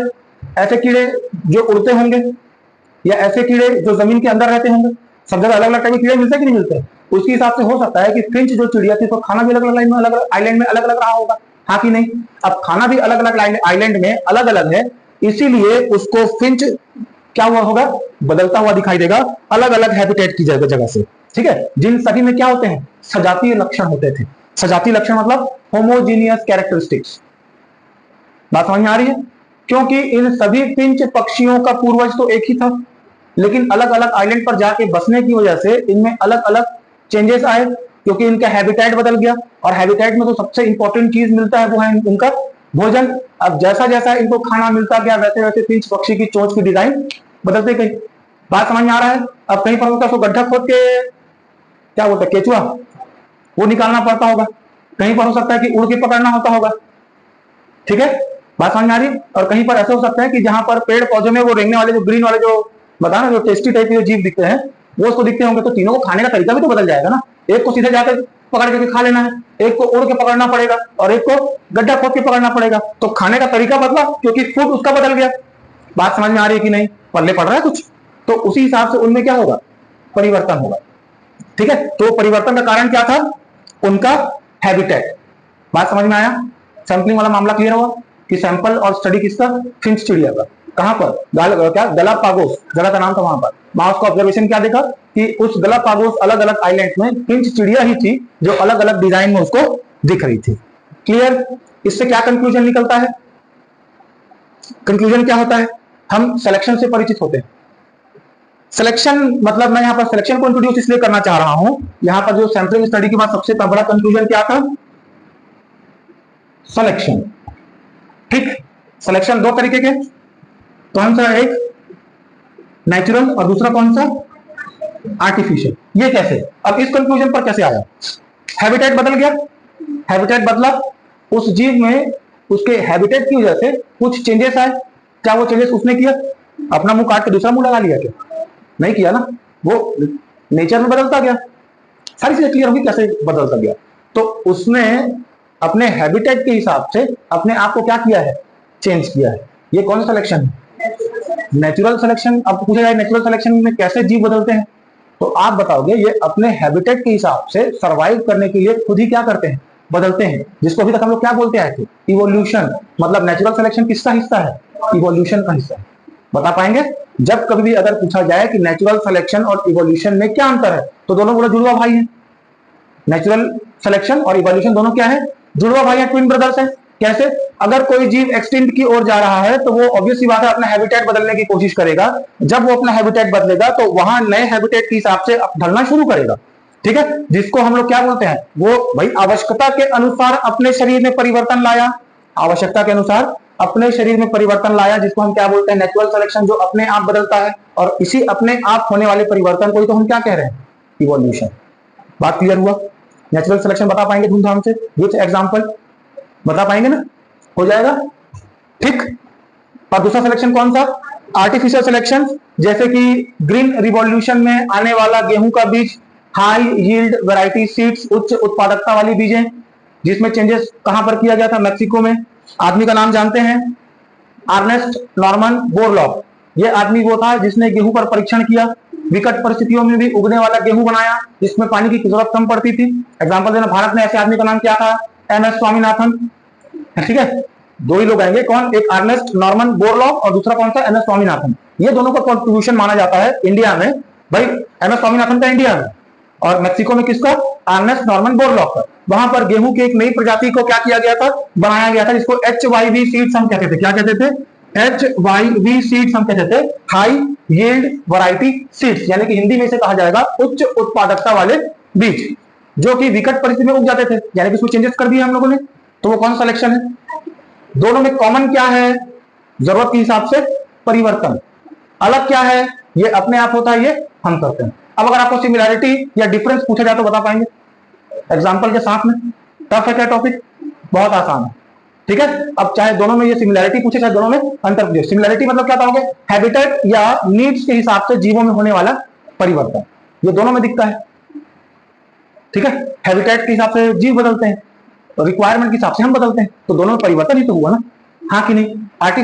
ऐसे कीड़े जो उड़ते होंगे, या ऐसे कीड़े जो जमीन के अंदर रहते होंगे, सब जगह अलग अलग टाइप के कीड़े मिलते हैं कि नहीं मिलते, उसके हिसाब से हो सकता है कि फिंच जो चिड़िया थी तो खाना भी अलग अलग आइलैंड में अलग अलग रहा होगा, हाँ कि नहीं। अब खाना भी अलग अलग आइलैंड में अलग अलग है, इसीलिए उसको फिंच क्या हुआ होगा, बदलता हुआ दिखाई देगा अलग अलग हैबिटेट की जगह से, ठीक है। जिन सभी में क्या होते हैं, सजातीय लक्षण होते थे। सजातीय लक्षण मतलब होमोजीनियस कैरेक्टरिस्टिक्स। बात समझ में आ रही है, क्योंकि इन सभी फिंच पक्षियों का पूर्वज तो एक ही था, लेकिन अलग अलग आइलैंड पर जाके बसने की वजह से इनमें अलग अलग चेंजेस आए, क्योंकि इनका हैबिटेट बदल गया, और हैबिटेट में तो सबसे इंपॉर्टेंट चीज मिलता है वो है उनका भोजन। अब जैसा जैसा इनको खाना मिलता गया वैसे वैसे फिंच पक्षी की चोंच की डिजाइन बदलते गई। बात समझ में आ रहा है। अब कहीं पर होता है गड्ढा खोद के क्या बोलते हैं केचुआ, वो निकालना पड़ता होगा, कहीं पर हो सकता है कि उड़ के पकड़ना होता होगा, ठीक है। बात समझ में आ रही है। और कहीं पर ऐसा हो सकता है कि जहां पर पेड़ पौधे में वो रेंगने वाले जो ग्रीन वाले जो बता ना जो टेस्टी टाइप के जो जीव दिखते हैं वो उसको दिखते होंगे, तो तीनों को खाने का तरीका भी तो बदल जाएगा ना। एक को सीधे जाकर पकड़ के खा लेना है, एक को उड़ के पकड़ना पड़ेगा, और एक को गड्ढा खोद के पकड़ना पड़ेगा, तो खाने का तरीका बदला क्योंकि फूड उसका बदल गया। बात समझ में आ रही है कि नहीं, पल्ले पड़ रहा है कुछ, तो उसी हिसाब से उनमें क्या होगा, परिवर्तन होगा, ठीक है। तो परिवर्तन का कारण क्या था, उनका हैबिटेट। बात समझ में आया। सैंपलिंग वाला मामला क्लियर हुआ कि सैंपल और स्टडी किसका, फिंच चिड़िया का, कहां पर क्या गलापागोस जगह का नाम था, वहां पर वहां उसका ऑब्जर्वेशन क्या देखा कि उस गलापागोस अलग अलग आइलैंड में फिंच चिड़िया ही थी जो अलग अलग डिजाइन में उसको दिख रही थी। क्लियर। इससे क्या कंक्लूजन निकलता है, कंक्लूजन क्या होता है, हम सिलेक्शन से परिचित होते हैं। सिलेक्शन मतलब मैं यहाँ पर सिलेक्शन को इंट्रोड्यूस इसलिए करना चाह रहा हूं, यहाँ पर जो सैंपलिंग स्टडी के बाद सबसे बड़ा कंक्लूजन क्या था, सिलेक्शन, ठीक। सिलेक्शन दो तरीके के, कौन सा, एक नेचुरल और दूसरा कौन सा, आर्टिफिशियल। ये कैसे, अब इस कंक्लूजन पर कैसे आया, हैबिटेट बदल गया, हैबिटेट बदला, उस जीव में उसके हैबिटेट की वजह से कुछ चेंजेस आए। क्या वो चेंजेस उसने किया, अपना मुंह काट के दूसरा मुंह लगा लिया क्या, नहीं किया ना, वो नेचर में बदलता गया। सारी चीजें क्लियर होगी कैसे बदलता गया। तो उसने अपने हैबिटेट के हिसाब से अपने आप को क्या किया है, चेंज किया है। ये कौन सा सिलेक्शन है, नेचुरल सिलेक्शन। अब पूछा जाए नेचुरल सिलेक्शन में कैसे जीव बदलते हैं, तो आप बताओगे ये अपने हैबिटेट के हिसाब से सरवाइव करने के लिए खुद ही क्या करते हैं, बदलते हैं, जिसको अभी तक हम लोग क्या बोलते आए थे, इवोल्यूशन। मतलब नेचुरल सिलेक्शन किसका हिस्सा है, इवोल्यूशन का हिस्सा। बता पाएंगे? जब कभी भी अगर पूछा जाए कि नेचुरल सिलेक्शन और इवोल्यूशन में क्या अंतर है, तो दोनों बड़ा जुड़वा भाई है। नेचुरल सिलेक्शन और इवोल्यूशन दोनों क्या है, जुड़वा भाई है, ट्विन ब्रदर्स है। कैसे? अगर कोई जीव एक्सटिंक्ट की ओर जा रहा है तो वो ऑब्वियस सी बात है अपना हैबिटेट बदलने की कोशिश करेगा। जब वो अपना हैबिटेट बदलेगा तो वहां नए हैबिटेट के हिसाब से ढलना शुरू करेगा। ठीक है, जिसको हम लोग क्या बोलते हैं, वो भाई आवश्यकता के अनुसार अपने शरीर में परिवर्तन लाया, आवश्यकता के अनुसार अपने शरीर में परिवर्तन लाया, जिसको हम क्या बोलते हैं, नेचुरल सिलेक्शन, जो अपने आप बदलता है। और इसी अपने आप होने वाले परिवर्तन को ही तो हम क्या कह रहे हैं, इवोल्यूशन। बात क्लियर हुआ? नेचुरल सिलेक्शन बता पाएंगे धूमधाम से, विच एग्जांपल बता पाएंगे ना, हो जाएगा ठीक। और दूसरा सिलेक्शन कौन सा, आर्टिफिशियल सिलेक्शन, जैसे कि ग्रीन रिवॉल्यूशन में आने वाला गेहूं का बीज, हाई यील्ड वैरायटी सीड्स, उच्च उत्पादकता वाली बीजें, जिसमें चेंजेस कहां पर किया गया था, मैक्सिको में। आदमी का नाम जानते हैं, अर्नेस्ट नॉर्मन बोरलॉग। ये आदमी वो था जिसने गेहूं पर परीक्षण किया, विकट परिस्थितियों में भी उगने वाला गेहूं बनाया, जिसमें पानी की जरूरत कम पड़ती थी। एग्जांपल देना, भारत में ऐसे आदमी का नाम क्या था, एम एस स्वामीनाथन। ठीक है, दो ही लोग आएंगे, कौन, एक अर्नेस्ट नॉर्मन बोरलॉग और दूसरा कौन सा, एम एस स्वामीनाथन। ये दोनों का कॉन्ट्रीब्यूशन माना जाता है इंडिया में, भाई एम एस स्वामीनाथन का इंडिया में, और मैक्सिको में किसका, अर्नेस्ट नॉर्मन बोरलॉग का। वहां पर गेहूं की एक नई प्रजाति को क्या किया गया था, बनाया गया था, जिसको HYV सीड्स हम कहते थे। क्या कहते थे, HYV सीड्स हम कहते थे, हाई यील्ड वैरायटी सीड्स, यानी कि हिंदी में इसे कहा जाएगा उच्च उत्पादकता वाले बीज, जो कि विकट परिस्थिति में उग जाते थे, यानी कि इसमें चेंजेस कर दिए हम लोगों ने। तो वो कौन सा सिलेक्शन है? दोनों में कॉमन क्या है, जरूरत के हिसाब से परिवर्तन। अलग क्या है, ये अपने आप होता है, ये हम करते हैं। अब अगर आपको सिमिलैरिटी या डिफरेंस पूछा जाए तो बता पाएंगे एग्जांपल के साथ में? टफ है क्या टॉपिक? बहुत आसान है। ठीक है, अब चाहे दोनों में ये सिमिलैरिटी पूछे चाहे दोनों में अंतर पूछे। सिमिलैरिटी मतलब क्या बताओगे, हैबिटेट या नीड्स के हिसाब से जीवों में होने वाला परिवर्तन, ये दोनों में दिखता है। ठीक है, हैबिटेट के हिसाब से जीव बदलते हैं, रिक्वायरमेंट के हिसाब से हम बदलते हैं, तो दोनों में परिवर्तन ही तो हुआ ना, हाँ कि नहीं?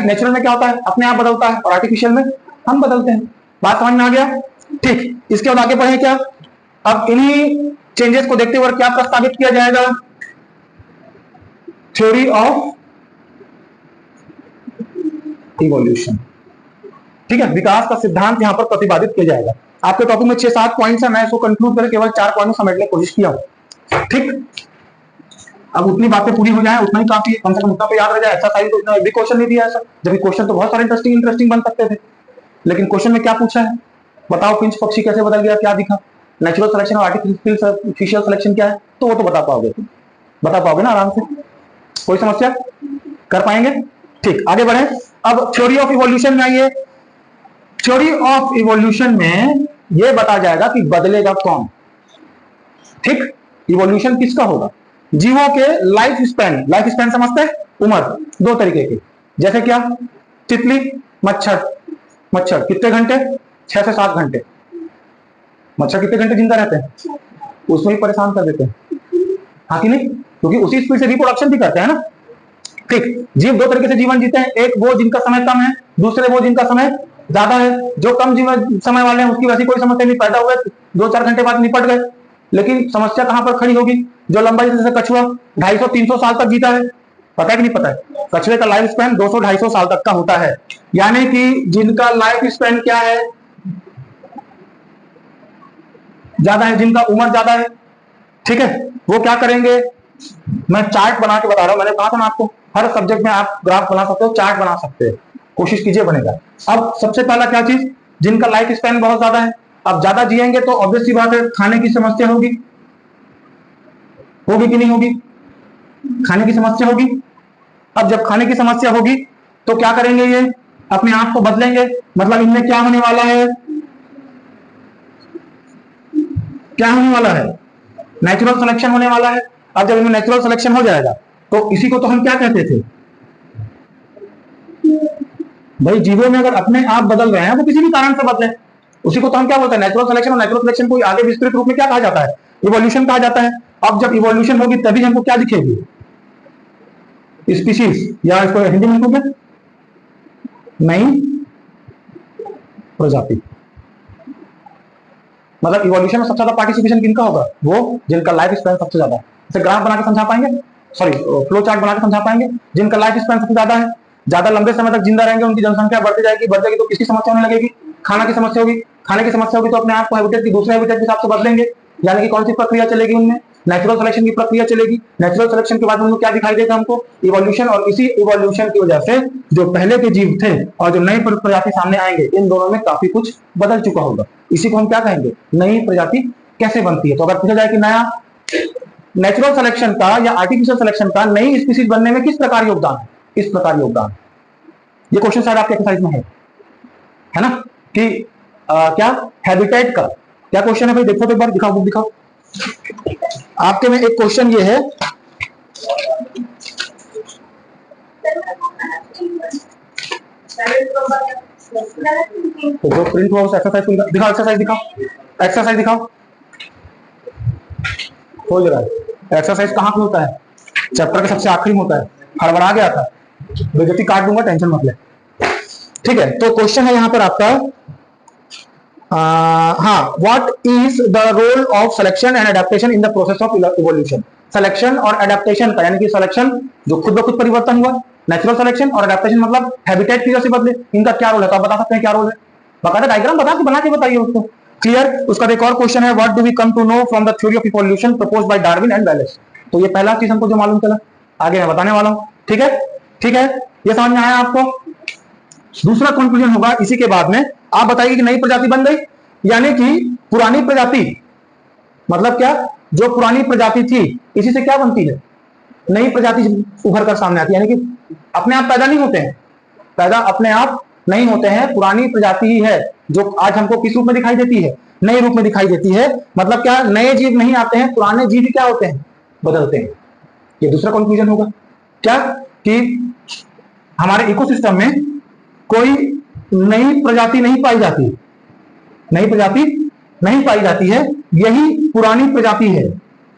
नेचुरल में क्या होता है, अपने आप बदलता है, और आर्टिफिशियल में हम बदलते हैं। बात समझ में आ गया? ठीक, इसके बाद आगे बढ़े क्या, अब इन्हीं चेंजेस को देखते हुए क्या प्रस्तावित किया जाएगा, थ्योरी ऑफ इवोल्यूशन। ठीक है, विकास का सिद्धांत यहां पर प्रतिपादित किया जाएगा। आपके टॉपिक में 6-7 पॉइंट्स है, मैं इसको कंक्लूड करके केवल 4 पॉइंट समेटने की कोशिश किया हूं। ठीक, अब उतनी बातें पूरी हो जाए उतना ही काफी है, कम से कम उतना तो याद रह जाए। एक्सरसाइज तो इतना भी क्वेश्चन नहीं दिया है सर, जबकि क्वेश्चन तो बहुत सारे इंटरेस्टिंग बन सकते थे, लेकिन क्वेश्चन में क्या पूछा है बताओ, पिंच पक्षी कैसे बदल गया, क्या दिखा, नेचुरल सिलेक्शन और आर्टिफिशियल सिलेक्शन क्या है, तो वो तो बता पाओगे ना आराम से, कोई समस्या कर पाएंगे? ठीक, आगे बढ़े। अब थ्योरी ऑफ इवोल्यूशन में आइए। थ्योरी ऑफ इवोल्यूशन में यह बता जाएगा कि बदलेगा कौन। ठीक, इवोल्यूशन किसका होगा, जीवों के लाइफ स्पैन समझते हैं, उम्र दो तरीके की, जैसे क्या, तितली, मच्छर कितने घंटे, 6 से 7 घंटे। मच्छर कितने घंटे जिंदा रहते हैं, उसमें ही परेशान कर देते हैं, हाँ कि नहीं? क्योंकि उसी स्पीड से रिप्रोडक्शन भी करते हैं ना। ठीक, जीव दो तरीके से जीवन जीते हैं, एक वो जिनका समय कम है, दूसरे वो जिनका समय ज्यादा है। जो कम जीवन समय वाले हैं उसकी वैसी कोई समस्या नहीं, पैदा हुए 2-4 घंटे बाद निपट गए। लेकिन समस्या कहां पर खड़ी होगी, जो लंबाई जैसे कछुआ 250-300 साल तक जीता है, पता है कि नहीं पता है? कछुए का लाइफ स्पैन 200-250 साल तक का होता है, यानी कि जिनका लाइफ स्पैन क्या है, ज्यादा है, जिनका उम्र ज्यादा है। ठीक है, वो क्या करेंगे, मैं चार्ट बना के बता रहा हूं, मैंने कहा था ना आपको हर सब्जेक्ट में आप ग्राफ बना सकते हो, चार्ट बना सकते हो, कोशिश कीजिए बनेगा। अब सबसे पहला क्या चीज, जिनका लाइफ स्पैन बहुत ज्यादा है, अब ज्यादा जिएंगे तो ऑब्वियस सी बात है खाने की समस्या होगी कि नहीं होगी, खाने की समस्या होगी। अब जब खाने की समस्या होगी तो क्या करेंगे, ये अपने आप को बदलेंगे। मतलब इनमें क्या होने वाला है, नेचुरल सिलेक्शन होने वाला है। अब जब इनमें नेचुरल सिलेक्शन हो जाएगा तो इसी को तो हम क्या कहते थे भाई, जीवों में अगर अपने आप बदल रहे हैं वो किसी भी कारण से बदले, उसी को तो हम क्या बोलते हैं, नेचुरल सिलेक्शन। और नेचुरल सिलेक्शन को आगे विस्तृत रूप में क्या कहा जाता है, इवोल्यूशन कहा जाता है। अब जब इवोल्यूशन होगी तभी हमको क्या दिखेगी, स्पीशीज, या इसको हिंदी में लिखोगे नई प्रजाति। मतलब इवोल्यूशन में सबसे ज्यादा पार्टिसिपेशन किनका होगा? वो जिनका लाइफ स्पैन सबसे ज्यादा है। इसे ग्राफ बना के समझा पाएंगे, सॉरी फ्लो चार्ट बना के समझा पाएंगे? जिनका लाइफ स्पैन सबसे ज्यादा है, ज्यादा लंबे समय तक जिंदा रहेंगे, उनकी जनसंख्या बढ़ती जाएगी, बढ़ जाएगी, तो किसकी समस्या होने लगेगी? खाना की समस्या होगी। खाने की समस्या होगी तो अपने आप को हैबिटेट की दूसरे हैबिटेट के हिसाब से बदलेंगे, यानी कि कौन सी प्रक्रिया चलेगी उनमें? नेचुरल सिलेक्शन की प्रक्रिया चलेगी। नेचुरल सिलेक्शन के बाद उनको क्या दिखाई देगा? हमको इवोल्यूशन। और इसी इवोल्यूशन की वजह से जो पहले के जीव थे और जो नई प्रजाति सामने आएंगे, इन दोनों में काफी कुछ बदल चुका होगा। इसी को हम क्या कहेंगे? नई प्रजाति कैसे बनती है। तो अगर पूछा जाए कि नया नेचुरल सिलेक्शन का या आर्टिफिशियल सिलेक्शन का नई स्पीसीज बनने में किस प्रकार योगदान है, इस प्रकार योगदान। ये क्वेश्चन शायद आपके एक्सरसाइज में है ना, कि क्या हैबिटेट का क्या क्वेश्चन है भाई? देखो तो एक बार, दिखाओ बुक दिखाओ। आपके में एक क्वेश्चन ये है, तो जो प्रिंट हुआ उस एक्सरसाइज को दिखाओ, एक्सरसाइज दिखाओ, एक्सरसाइज दिखाओ। हो जा रहा है एक्सरसाइज कहाँ पे होता है? चैप्टर के सबसे आखिरी में होता है। हड़बड़ा गया था, बेइज्जती काट दूंगा, टेंशन मत ले। ठीक है, तो क्वेश्चन है यहाँ पर आपका, हाँ, what is the role of selection and adaptation in the process of evolution. Selection और एडेप्टेशन का, यानी कि सिलेक्शन जो खुद ब खुद परिवर्तन हुआ, नेचुरल सिलेक्शन, और एडेप्टेशन मतलब हैबिटेट की वजह से बदले, इनका क्या रोल है? तो आप बता सकते हैं क्या रोल है? बकायदा डायग्राम बना के बताइए उसको। क्लियर? उसका एक और क्वेश्चन है, what do we come to know from the theory of evolution proposed by Darwin and Wallace. तो ये पहला चीज हमको जो मालूम चला, आगे मैं बताने वाला हूं। ठीक है, ठीक है, ये समझ में आया आपको? दूसरा कंक्लूजन होगा इसी के बाद में, आप बताइए कि नई प्रजाति बन गई, यानी कि पुरानी प्रजाति मतलब क्या? जो पुरानी प्रजाति थी, इसी से क्या बनती है? नई प्रजाति उभर कर सामने आती है, यानी कि अपने आप पैदा नहीं होते हैं, पैदा अपने आप नहीं होते हैं, पुरानी प्रजाति ही है जो आज हमको किस रूप में दिखाई देती है? नए रूप में दिखाई देती है। मतलब क्या? नए जीव नहीं आते हैं, पुराने जीव क्या होते हैं? बदलते हैं। ये दूसरा कंक्लूजन होगा क्या? कि हमारे इकोसिस्टम में कोई नई प्रजाति नहीं पाई जाती, नई प्रजाति नहीं पाई जाती है, यही पुरानी प्रजाति है,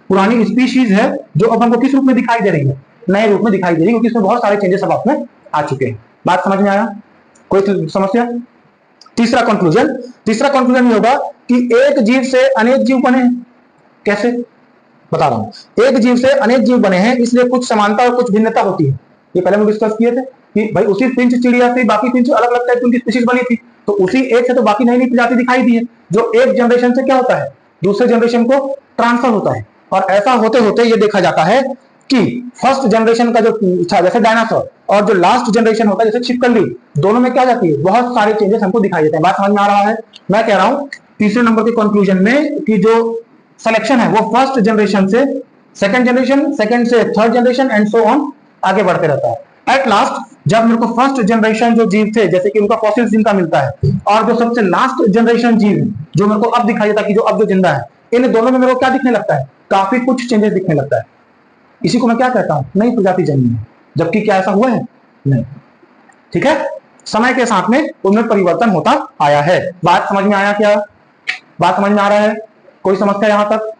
पुरानी स्पीशीज है, जो अब हमको किस रूप में दिखाई दे रही है? नए रूप में दिखाई दे रही है, क्योंकि इसमें बहुत सारे चेंजेस अब आपने आ चुके हैं। बात समझ में आया? कोई समस्या? तीसरा कंक्लूजन ये होगा कि एक जीव से अनेक जीव बने हैं। कैसे? बता रहा हूं। एक जीव से अनेक जीव बने हैं, इसलिए कुछ समानता और कुछ भिन्नता होती है। ये पहले हम डिस्कस किए थे कि भाई उसी फिंच चिड़िया से बाकी फिंच अलग अलग टाइप की स्पीशीज बनी थी, तो उसी एक से तो बाकी नई नई प्रजाति दिखाई दी है, जो एक जनरेशन से क्या होता है? दूसरे जनरेशन को ट्रांसफर होता है। और ऐसा होते होते ये देखा जाता है कि फर्स्ट जनरेशन का जो था, जैसे डायनासोर, और जो लास्ट जनरेशन होता है जैसे छिपकली, दोनों में क्या जाती है? बहुत सारे चेंजेस हमको दिखाई देते हैं। बात समझ में आ रहा है? मैं कह रहा हूं तीसरे नंबर के कंक्लूजन में कि जो सिलेक्शन है वो फर्स्ट जनरेशन से सेकंड जनरेशन, सेकंड से third generation and so on आगे बढ़ते रहता है। एट लास्ट जब मेरे को फर्स्ट जनरेशन जो जीव थे, जैसे कि उनका फॉसिल्स जिनका मिलता है, और जो सबसे लास्ट जनरेशन जीव जो मेरे को अब दिखाई देता है कि जो अब जो जिंदा है, इन दोनों में मेरे को क्या दिखने लगता है? काफी कुछ चेंजेस दिखने लगता है। इसी को मैं क्या कहता हूं? नई प्रजाति जन्मी है। जबकि क्या ऐसा हुआ है? नहीं। ठीक है, समय के साथ में उनमें परिवर्तन होता आया है। बात समझ में आया क्या? बात समझ में आ रहा है? कोई समस्या यहां तक?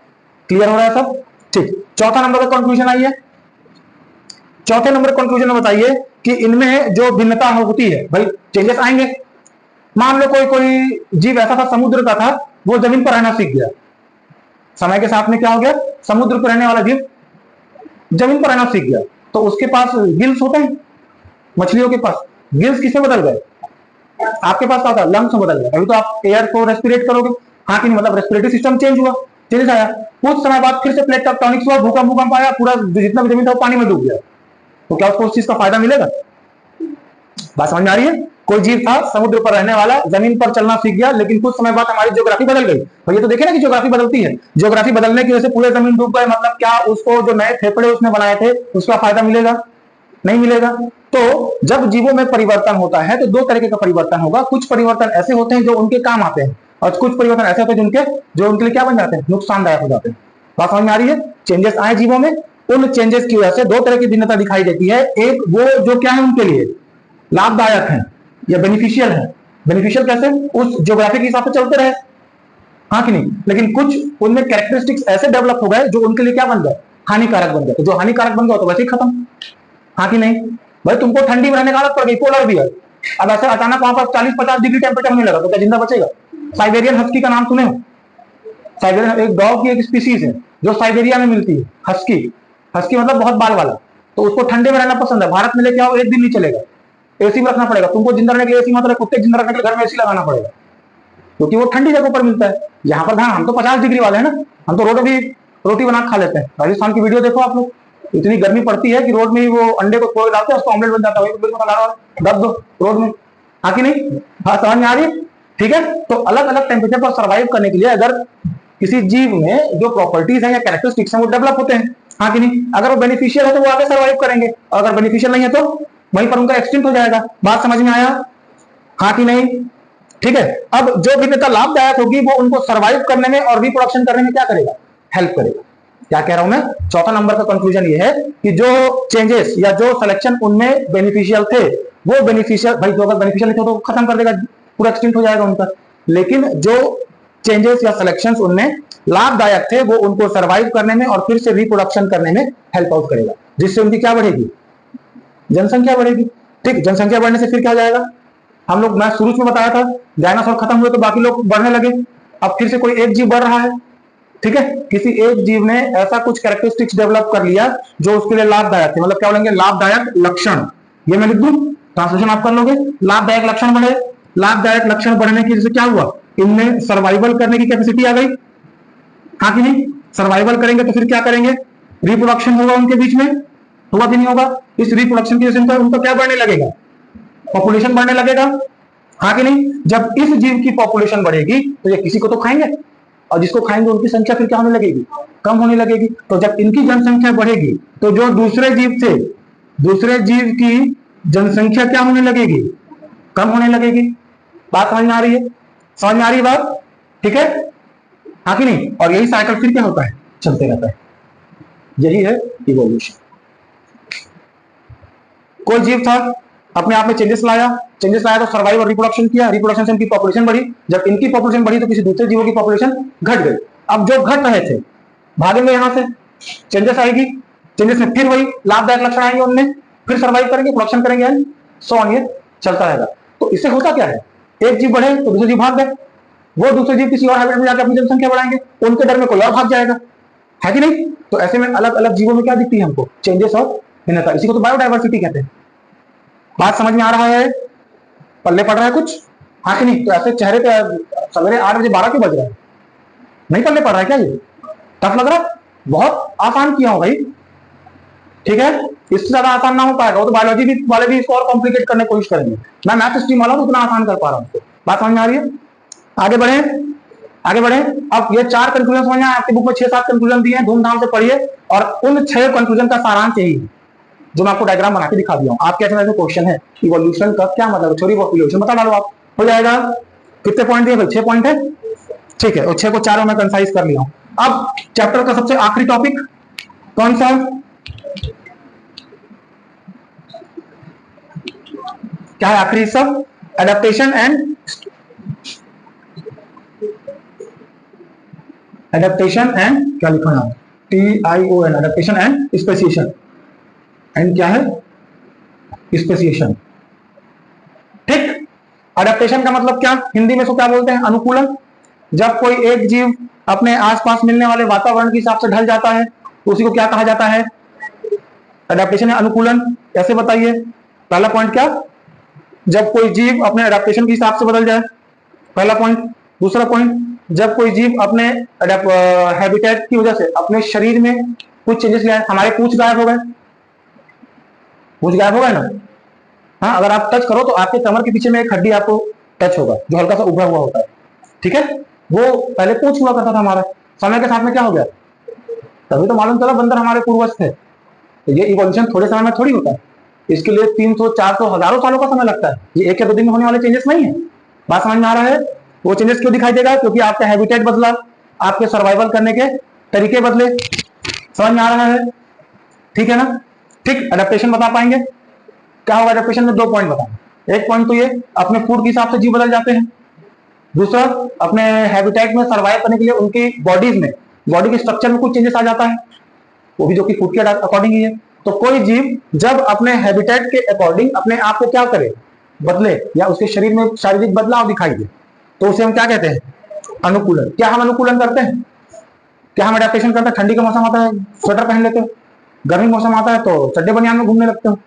क्लियर हो रहा है सब? ठीक। चौथा नंबर का कंक्लूजन आइए। चौथे नंबर कंक्लूजन में बताइए कि इनमें जो भिन्नता होती है, भाई चेंजेस आएंगे। मान लो कोई जीव ऐसा था, समुद्र का था, वो जमीन पर रहना सीख गया। समय के साथ में क्या हो गया? समुद्र पर रहने वाला जीव जमीन पर रहना सीख गया, तो उसके पास गिल्स होते हैं। मछलियों के पास गिल्स किससे बदल गए? आपके पास क्या होता है? लंग्स में बदल गए। अभी तो आप एयर को रेस्पिरेट करोगे, हाँ कि नहीं? मतलब रेस्पिरेटरी सिस्टम चेंज हुआ, चेंज आया। कुछ समय बाद फिर से प्लेट टेक्टोनिक्स हुआ, भूकंप आया, पूरा जितना भी जमीन था वो पानी में डूब गया। तो क्या उसको उस चीज का फायदा मिलेगा? बात समझ में आ रही है? कोई जीव था समुद्र पर रहने वाला, जमीन पर चलना सीख गया, लेकिन कुछ समय बाद हमारी ज्योग्राफी बदल गई। तो ये तो देखे ना कि ज्योग्राफी बदलती है। ज्योग्राफी बदलने की वजह से पूरे जमीन डूब गए, मतलब क्या उसको जो नए फेफड़े उसने बनाए थे उसका फायदा मिलेगा? नहीं मिलेगा। तो जब जीवों में परिवर्तन होता है तो दो तरीके का परिवर्तन होगा। कुछ परिवर्तन ऐसे होते हैं जो उनके काम आते हैं, और कुछ परिवर्तन ऐसे होते हैं जो उनके लिए क्या बन जाते हैं? नुकसानदायक हो जाते हैं। बात समझ में आ रही है? चेंजेस आए जीवों में, उन चेंजेस की वजह से दो तरह की भिन्नता दिखाई देती है। एक वो जो क्या है उनके लिए लाभदायक है या बेनिफिशियल है। बेनिफिशियल कैसे? उस ज्योग्राफी के हिसाब से चलते रहे, हाँ कि नहीं? लेकिन कुछ उनमें कैरेक्टरिस्टिक्स ऐसे डेवलप हो गए जो उनके लिए क्या बन गए? हानिकारक बन गए। तो जो हानिकारक बन गया तो वैसे ही खत्म, हाँ कि नहीं? भाई तुमको ठंडी में रहने का आदत पड़ गई, पोलर बियर, अब ऐसे अचानक वहां पर 40-50 डिग्री टेम्परेचर होने लगा, तो क्या जिंदा बचेगा? साइबेरियन हस्की का नाम सुने हो? साइबेरियन एक डॉग की एक स्पीसीज है जो साइबेरिया में मिलती है, हस्की। हस्की मतलब बहुत बाल वाला। तो उसको ठंडे में रहना पसंद है, भारत में लेके आओ एक दिन नहीं चलेगा, एसी में रखना पड़ेगा तुमको। जिंदा रहने के लिए एसी मतलब कुत्ते जिंदा रखने के लिए घर में एसी लगाना पड़ेगा, क्योंकि वो ठंडी जगहों पर मिलता है। यहाँ पर हम तो 50 डिग्री वाले हैं ना, हम तो रोड भी रोटी बना खा लेते हैं। राजस्थान की वीडियो देखो आप लोग, इतनी गर्मी पड़ती है कि रोड में ही वो अंडे को तोड़ डालते हैं, उसको ऑमलेट बन जाता है, दब दो रोड में। हाँ कि नहीं? हाँ, समझ में आ रही है? ठीक है। तो अलग अलग टेम्परेचर पर सर्वाइव करने के लिए अगर किसी जीव में जो प्रॉपर्टीज है या कैरेक्टरिस्टिक्स हैं वो डेवलप होते हैं। हाँ कि नहीं? अगर वो बेनिफिशियल है तो वो आगे सर्वाइव करेंगे, और अगर बेनिफिशियल नहीं है तो वहीं पर उनका एक्सटिंक्ट हो जाएगा। बात समझ में आया? हाँ कि नहीं? ठीक है। अब जो भिन्नता लाभदायक होगी वो उनको सर्वाइव करने में और रिप्रोडक्शन करने में क्या करेगा? हेल्प करेगा। क्या कह रहा हूं मैं? चौथा नंबर का कंक्लूजन ये है कि जो चेंजेस या जो सिलेक्शन उनमें बेनिफिशियल थे, वो बेनिफिशियल, भाई जो अगर बेनिफिशियल थे तो खत्म कर देगा, पूरा एक्सटिंक्ट हो जाएगा उनका। लेकिन जो चेंजेस या सिलेक्शंस उनमें लाभदायक थे वो उनको सर्वाइव करने में और फिर से रिप्रोडक्शन करने में हेल्प आउट करेगा, जिससे उनकी क्या बढ़ेगी? जनसंख्या बढ़ेगी। ठीक, जनसंख्या बढ़ने से फिर क्या हो जाएगा? हम लोग, मैं शुरू में बताया था, डायनासोर खत्म हुए तो बाकी लोग बढ़ने लगे। अब फिर से कोई एक जीव बढ़ रहा है। ठीक है, किसी एक जीव ने ऐसा कुछ कैरेक्टरिस्टिक्स डेवलप कर लिया जो उसके लिए लाभदायक थे। मतलब क्या बोलेंगे? लाभदायक लक्षण। ये मैं लिख दूं, ट्रांसलेशन आप कर लोगे। लाभदायक लक्षण बढ़े। लाभदायक लक्षण बढ़ने की वजह से क्या हुआ? इनमें सर्वाइवल करने की कैपेसिटी आ गई। हाँ कि नहीं? सर्वाइवल करेंगे तो फिर क्या करेंगे? रिप्रोडक्शन होगा उनके बीच में, होगा कि नहीं होगा? इस रिप्रोडक्शन की वजह से उनका क्या बढ़ने लगेगा? पॉपुलेशन बढ़ने लगेगा। हाँ कि नहीं? जब इस जीव की पॉपुलेशन बढ़ेगी तो ये किसी को तो खाएंगे, और जिसको खाएंगे उनकी संख्या फिर क्या होने लगेगी? कम होने लगेगी। तो जब इनकी जनसंख्या बढ़ेगी तो जो दूसरे जीव थे, दूसरे जीव की जनसंख्या क्या होने लगेगी? कम होने लगेगी। बात समझ में आ रही है? समझ में आ रही है बात? ठीक है, हाँ कि नहीं? और यही साइकिल फिर क्या होता है? चलते रहता है। यही है इवोल्यूशन। कोई जीव था, अपने आप में चेंजेस लाया तो सर्वाइव और रिप्रोडक्शन किया, रिप्रोडक्शन से इनकी पॉपुलेशन बढ़ी। जब इनकी पॉपुलेशन बढ़ी तो किसी दूसरे जीवों की पॉपुलेशन घट गई। अब जो घट रहे थे भागेंगे यहां से, चेंजेस आएगी, चेंजेस में फिर वही लाभदायक लक्षण आएंगे, उनमें फिर सर्वाइव करेंगे, प्रोडक्शन करेंगे, सो ऑन, ये चलता रहेगा। तो इससे होता क्या है? एक जीव बढ़े तो दूसरे जीव भाग गए, वो दूसरे जीव किसी और हैबिटेट में जाकर अपनी जनसंख्या बढ़ाएंगे, उनके डर में कोई और भाग जाएगा। है कि नहीं? तो ऐसे में अलग अलग जीवों में क्या दिखती है हमको? चेंजेस और भिन्नता। इसी को तो बायोडाइवर्सिटी कहते हैं। बात समझ में आ रहा है? पल्ले पड़ रहा है कुछ? हाँ कि नहीं? तो ऐसे चेहरे पे सवेरे 8 बजे 12 क्यों बज रहा है? नहीं पल्ले पड़ रहा है क्या? ये टफ लग रहा है? बहुत आसान किया हो भाई। ठीक है, इससे ज्यादा आसान ना हो पाएगा, वो तो बायोलॉजी भी वाले भी इसको और कॉम्प्लिकेट करने की कोशिश करेंगे। मैं मैथ स्ट्रीम वाला हूं, उतना आसान कर पा रहा हूं। बात समझ में आ रही है? आगे बढ़े, आगे बढ़े। अब ये 4 कंक्लूजन समझ में आए? आपकी बुक में 6-7 कंक्लूजन दिए हैं, धूमधाम से पढ़िए। और उन 6 कंक्लूजन का सारांश यही है जो मैं आपको डायग्राम बना के दिखा दिया हूं। आपके ऐसे क्वेश्चन है, इवोल्यूशन का क्या मतलब, छोरी पॉपुलेशन बता डालो आप, हो जाएगा। कितने पॉइंट दिए भाई? 6 पॉइंट है। ठीक है, और 6 को 4 में मैं कंसाइज कर लिया हूं। अब चैप्टर का सबसे आखिरी टॉपिक कौन सा? क्या है आखिरी सब? एडेप्टेशन एंड क्या लिखा है? TION, adaptation and speciation. And क्या है? स्पेसिएशन। ठीक, अडेप्टेशन का मतलब क्या? हिंदी में इसको क्या बोलते हैं? अनुकूलन। जब कोई एक जीव अपने आसपास मिलने वाले वातावरण के हिसाब से ढल जाता है तो उसी को क्या कहा जाता है? अडेप्टेशन या अनुकूलन। कैसे बताइए? पहला पॉइंट क्या? जब कोई जीव अपने अडेप्टेशन के हिसाब से बदल जाए, पहला पॉइंट। दूसरा पॉइंट, जब कोई जीव अपने हैबिटेट की वजह से अपने शरीर में कुछ चेंजेस ले आए। हमारे पूंछ गायब हो गए, पूंछ गायब हो गए ना? हाँ, अगर आप टच करो तो आपके कमर के पीछे में एक हड्डी आपको टच होगा जो हल्का सा उभरा हुआ होता है। ठीक है, वो पहले पूंछ हुआ करता था हमारा, समय के साथ में क्या हो गया? तभी तो मालूम चला बंदर हमारे पूर्वज थे। तो ये इवोल्यूशन थोड़े समय में थोड़ी होता है, इसके लिए 300, 400, हजारों सालों का समय लगता है। ये 1 या 2 दिन में होने वाले चेंजेस नहीं है। बात समझ में आ रहा है? वो चेंजेस क्यों दिखाई देगा? क्योंकि आपका हैबिटेट बदला, आपके सर्वाइवल करने के तरीके बदले। समझ में आ रहा है? ठीक है ना? ठीक, अडेप्टेशन बता पाएंगे क्या होगा? एडेप्टेशन में 2 पॉइंट बताएं। एक पॉइंट तो ये अपने फूड के हिसाब से जीव बदल जाते हैं। दूसरा, अपने हैबिटेट में सर्वाइव करने के लिए उनकी बॉडीज में, बॉडी के स्ट्रक्चर में कुछ चेंजेस आ जाता है, वो भी जो कि फूड के अकॉर्डिंग ही है। तो कोई जीव जब अपने हैबिटेट के अकॉर्डिंग अपने आप को क्या करे? बदले, या उसके शरीर में शारीरिक बदलाव दिखाई दे, तो उसे हम क्या कहते हैं? अनुकूलन। क्या हम अनुकूलन करते हैं? क्या हम अडेप्टेशन करते हैं? ठंडी का मौसम आता है स्वेटर पहन लेते हो, गर्मी मौसम आता है तो चड्डे बनियान में घूमने लगते हो,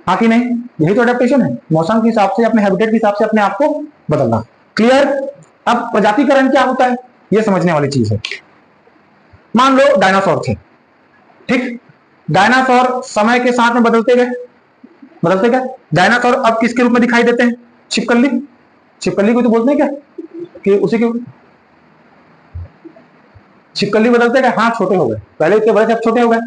हाँ कि नहीं? यही तो अडेप्टेशन है, मौसम के हिसाब से, अपने हैबिटेट के हिसाब से अपने आप को बदलना। क्लियर? अब प्रजातिकरण क्या होता है ये समझने वाली चीज है। मान लो डायनासोर थे, ठीक? डायनासोर समय के साथ में बदलते गए। डायनासोर अब किसके रूप में दिखाई देते हैं? छिपकली। छिपकली को तो बोलते हैं क्या कि उसी के छिपकली बदलते गए, हाँ छोटे हो गए, पहले इतने बड़े थे अब छोटे हो गए।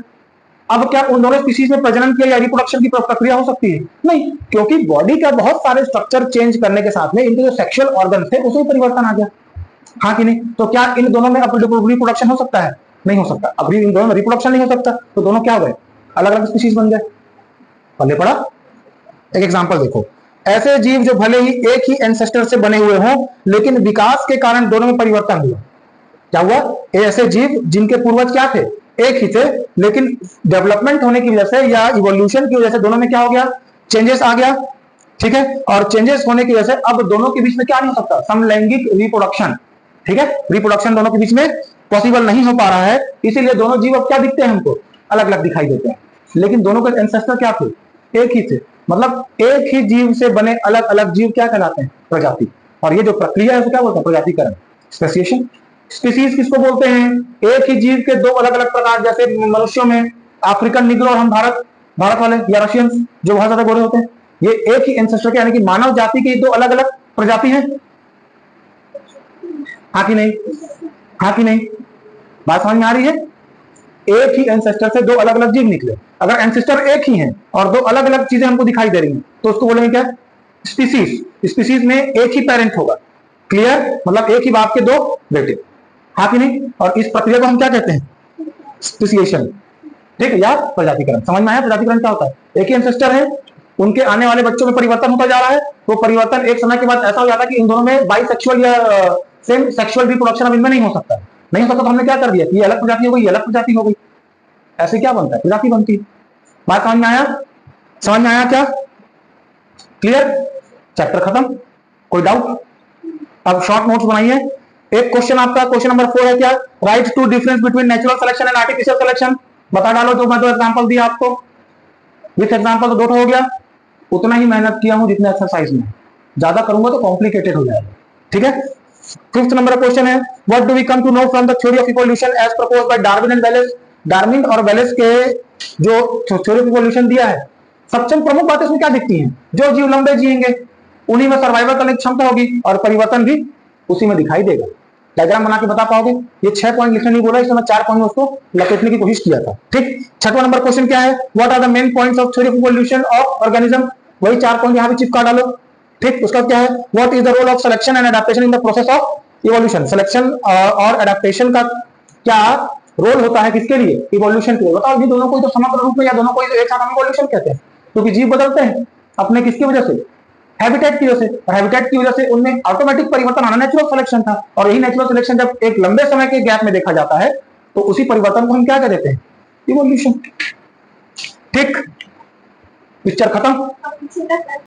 अब क्या उन दोनों स्पीशीज में प्रजनन की या रिप्रोडक्शन की प्रक्रिया हो सकती है? नहीं, क्योंकि बॉडी का बहुत सारे स्ट्रक्चर चेंज करने के साथ में इनके जो सेक्सुअल ऑर्गन थे उसमें परिवर्तन आ गया, हाँ कि नहीं? तो क्या इन दोनों में अब रिप्रोडक्शन हो सकता है? नहीं हो सकता। अब इन दोनों में रिप्रोडक्शन नहीं हो सकता तो दोनों क्या हो गए? अलग अलग स्पीशीज बन गए। पहले पढ़ा? एक एग्जांपल देखो, ऐसे जीव जो भले ही एक ही एंसेस्टर से बने हुए हों लेकिन विकास के कारण दोनों में परिवर्तन हुआ। क्या हुआ? ऐसे जीव जिनके पूर्वज क्या थे? एक ही थे, लेकिन डेवलपमेंट होने की वजह से या इवोल्यूशन की वजह से दोनों में क्या हो गया? चेंजेस आ गया, ठीक है? और चेंजेस होने की वजह से अब दोनों के बीच में क्या नहीं हो सकता? समलैंगिक रिप्रोडक्शन, ठीक है? रिप्रोडक्शन दोनों के बीच में पॉसिबल नहीं हो पा रहा है, इसीलिए दोनों जीव अब क्या दिखते हैं? हमको अलग अलग दिखाई देते हैं, लेकिन दोनों के एंसेस्टर क्या थे? एक ही थे। मतलब एक ही जीव से बने अलग अलग जीव क्या कहलाते हैं? प्रजाति। और ये जो प्रक्रिया है उसको क्या बोलते हैं? प्रजातिकरण, स्पेसिएशन। स्पीसीज किसको बोलते हैं? एक ही जीव के दो अलग अलग प्रकार, जैसे मनुष्यों में अफ्रीकन निग्रो और हम भारत वाले या रशियंस जो बहुत ज्यादा गोरे होते हैं, ये एक ही एंसेस्टर के यानी कि मानव जाति की दो अलग अलग प्रजाति हैं, हाँ कि नहीं? हाँ कि नहीं? बात समझ में आ रही है? एक ही एंसेस्टर से दो अलग अलग जीव निकले। अगर एंसेस्टर एक ही हैं और दो अलग अलग चीजें हमको दिखाई दे रही हैं तो उसको बोलेंगे क्या? स्पीसीज। स्पीसीज में एक ही पेरेंट होगा, क्लियर? मतलब एक ही बाप के दो बेटे, हाँ कि नहीं? और इस प्रक्रिया को हम क्या कहते हैं? स्पेसिएशन, ठीक है? या प्रजातिकरण। समझ में आया प्रजातिकरण क्या होता है? एक ही एंसेस्टर है, उनके आने वाले बच्चों में परिवर्तन होता जा रहा है, वो परिवर्तन एक समय के बाद ऐसा हो जाता है कि इन दोनों में बाइसेक्सुअल या सेम सेक्सुअल रिप्रोडक्शन अब इनमें नहीं हो सकता। नहीं हो सकता तो हमने क्या कर दिया? ये अलग प्रजाति हो गई, ये अलग प्रजाति हो गई। ऐसे क्या बनता है? प्रजाति बनती है। बात समझ में आया? समझ में आया क्या? क्लियर? चैप्टर खत्म। कोई डाउट? अब शॉर्ट नोट्स बनाइए। एक क्वेश्चन आपका क्वेश्चन नंबर 4 है क्या? Write two difference between natural selection and artificial selection. बता डालो। जो मैं दो एग्जांपल दिया आपको, विथ एग्जांपल तो दो हो गया। उतना ही मेहनत किया हूं जितना एक्सरसाइज में, ज्यादा करूंगा तो कॉम्प्लिकेटेड हो जाएगा, ठीक है? 5th नंबर का क्वेश्चन है, what do we come to know from the theory of evolution as proposed by Darwin and Wallace. Darwin और वेलेस के जो थ्योरी ऑफ इवोल्यूशन दिया है, सबसे प्रमुख बात इसमें क्या दिखती है? जो जीव लंबे जिएंगे उन्हीं में सर्वाइवल करने की क्षमता होगी और परिवर्तन भी उसी में दिखाई देगा। डायग्राम बना के बता पाओगे? ये 6 पॉइंट लिखने नहीं बोला, इसमें मैं 4 पॉइंट में उसको लपेटने की कोशिश किया था, ठीक? 6वां नंबर क्वेश्चन क्या है? What are the main points of theory of evolution of organism. वही 4 पॉइंट यहां पे चिपका डालो, ठीक? उसका क्या है? What is the role of selection and adaptation in the process of evolution. Selection और एडेप्टेशन का क्या रोल होता है किसके लिए? इवोल्यूशन के लिए। बताओ, ये दोनों को तो समग्र रूप में या दोनों को एक साथ हम इवोल्यूशन कहते हैं, क्योंकि जीव बदलते हैं अपने किसकी वजह से? हैबिटेट की वजह से। और हैबिटेट की वजह से उनमें ऑटोमेटिक परिवर्तन आना नेचुरल सिलेक्शन था, और यही नेचुरल सिलेक्शन जब एक लंबे समय के गैप में देखा जाता है तो उसी परिवर्तन को हम क्या कह देते हैं? इवोल्यूशन, ठीक? पिक्चर खत्म।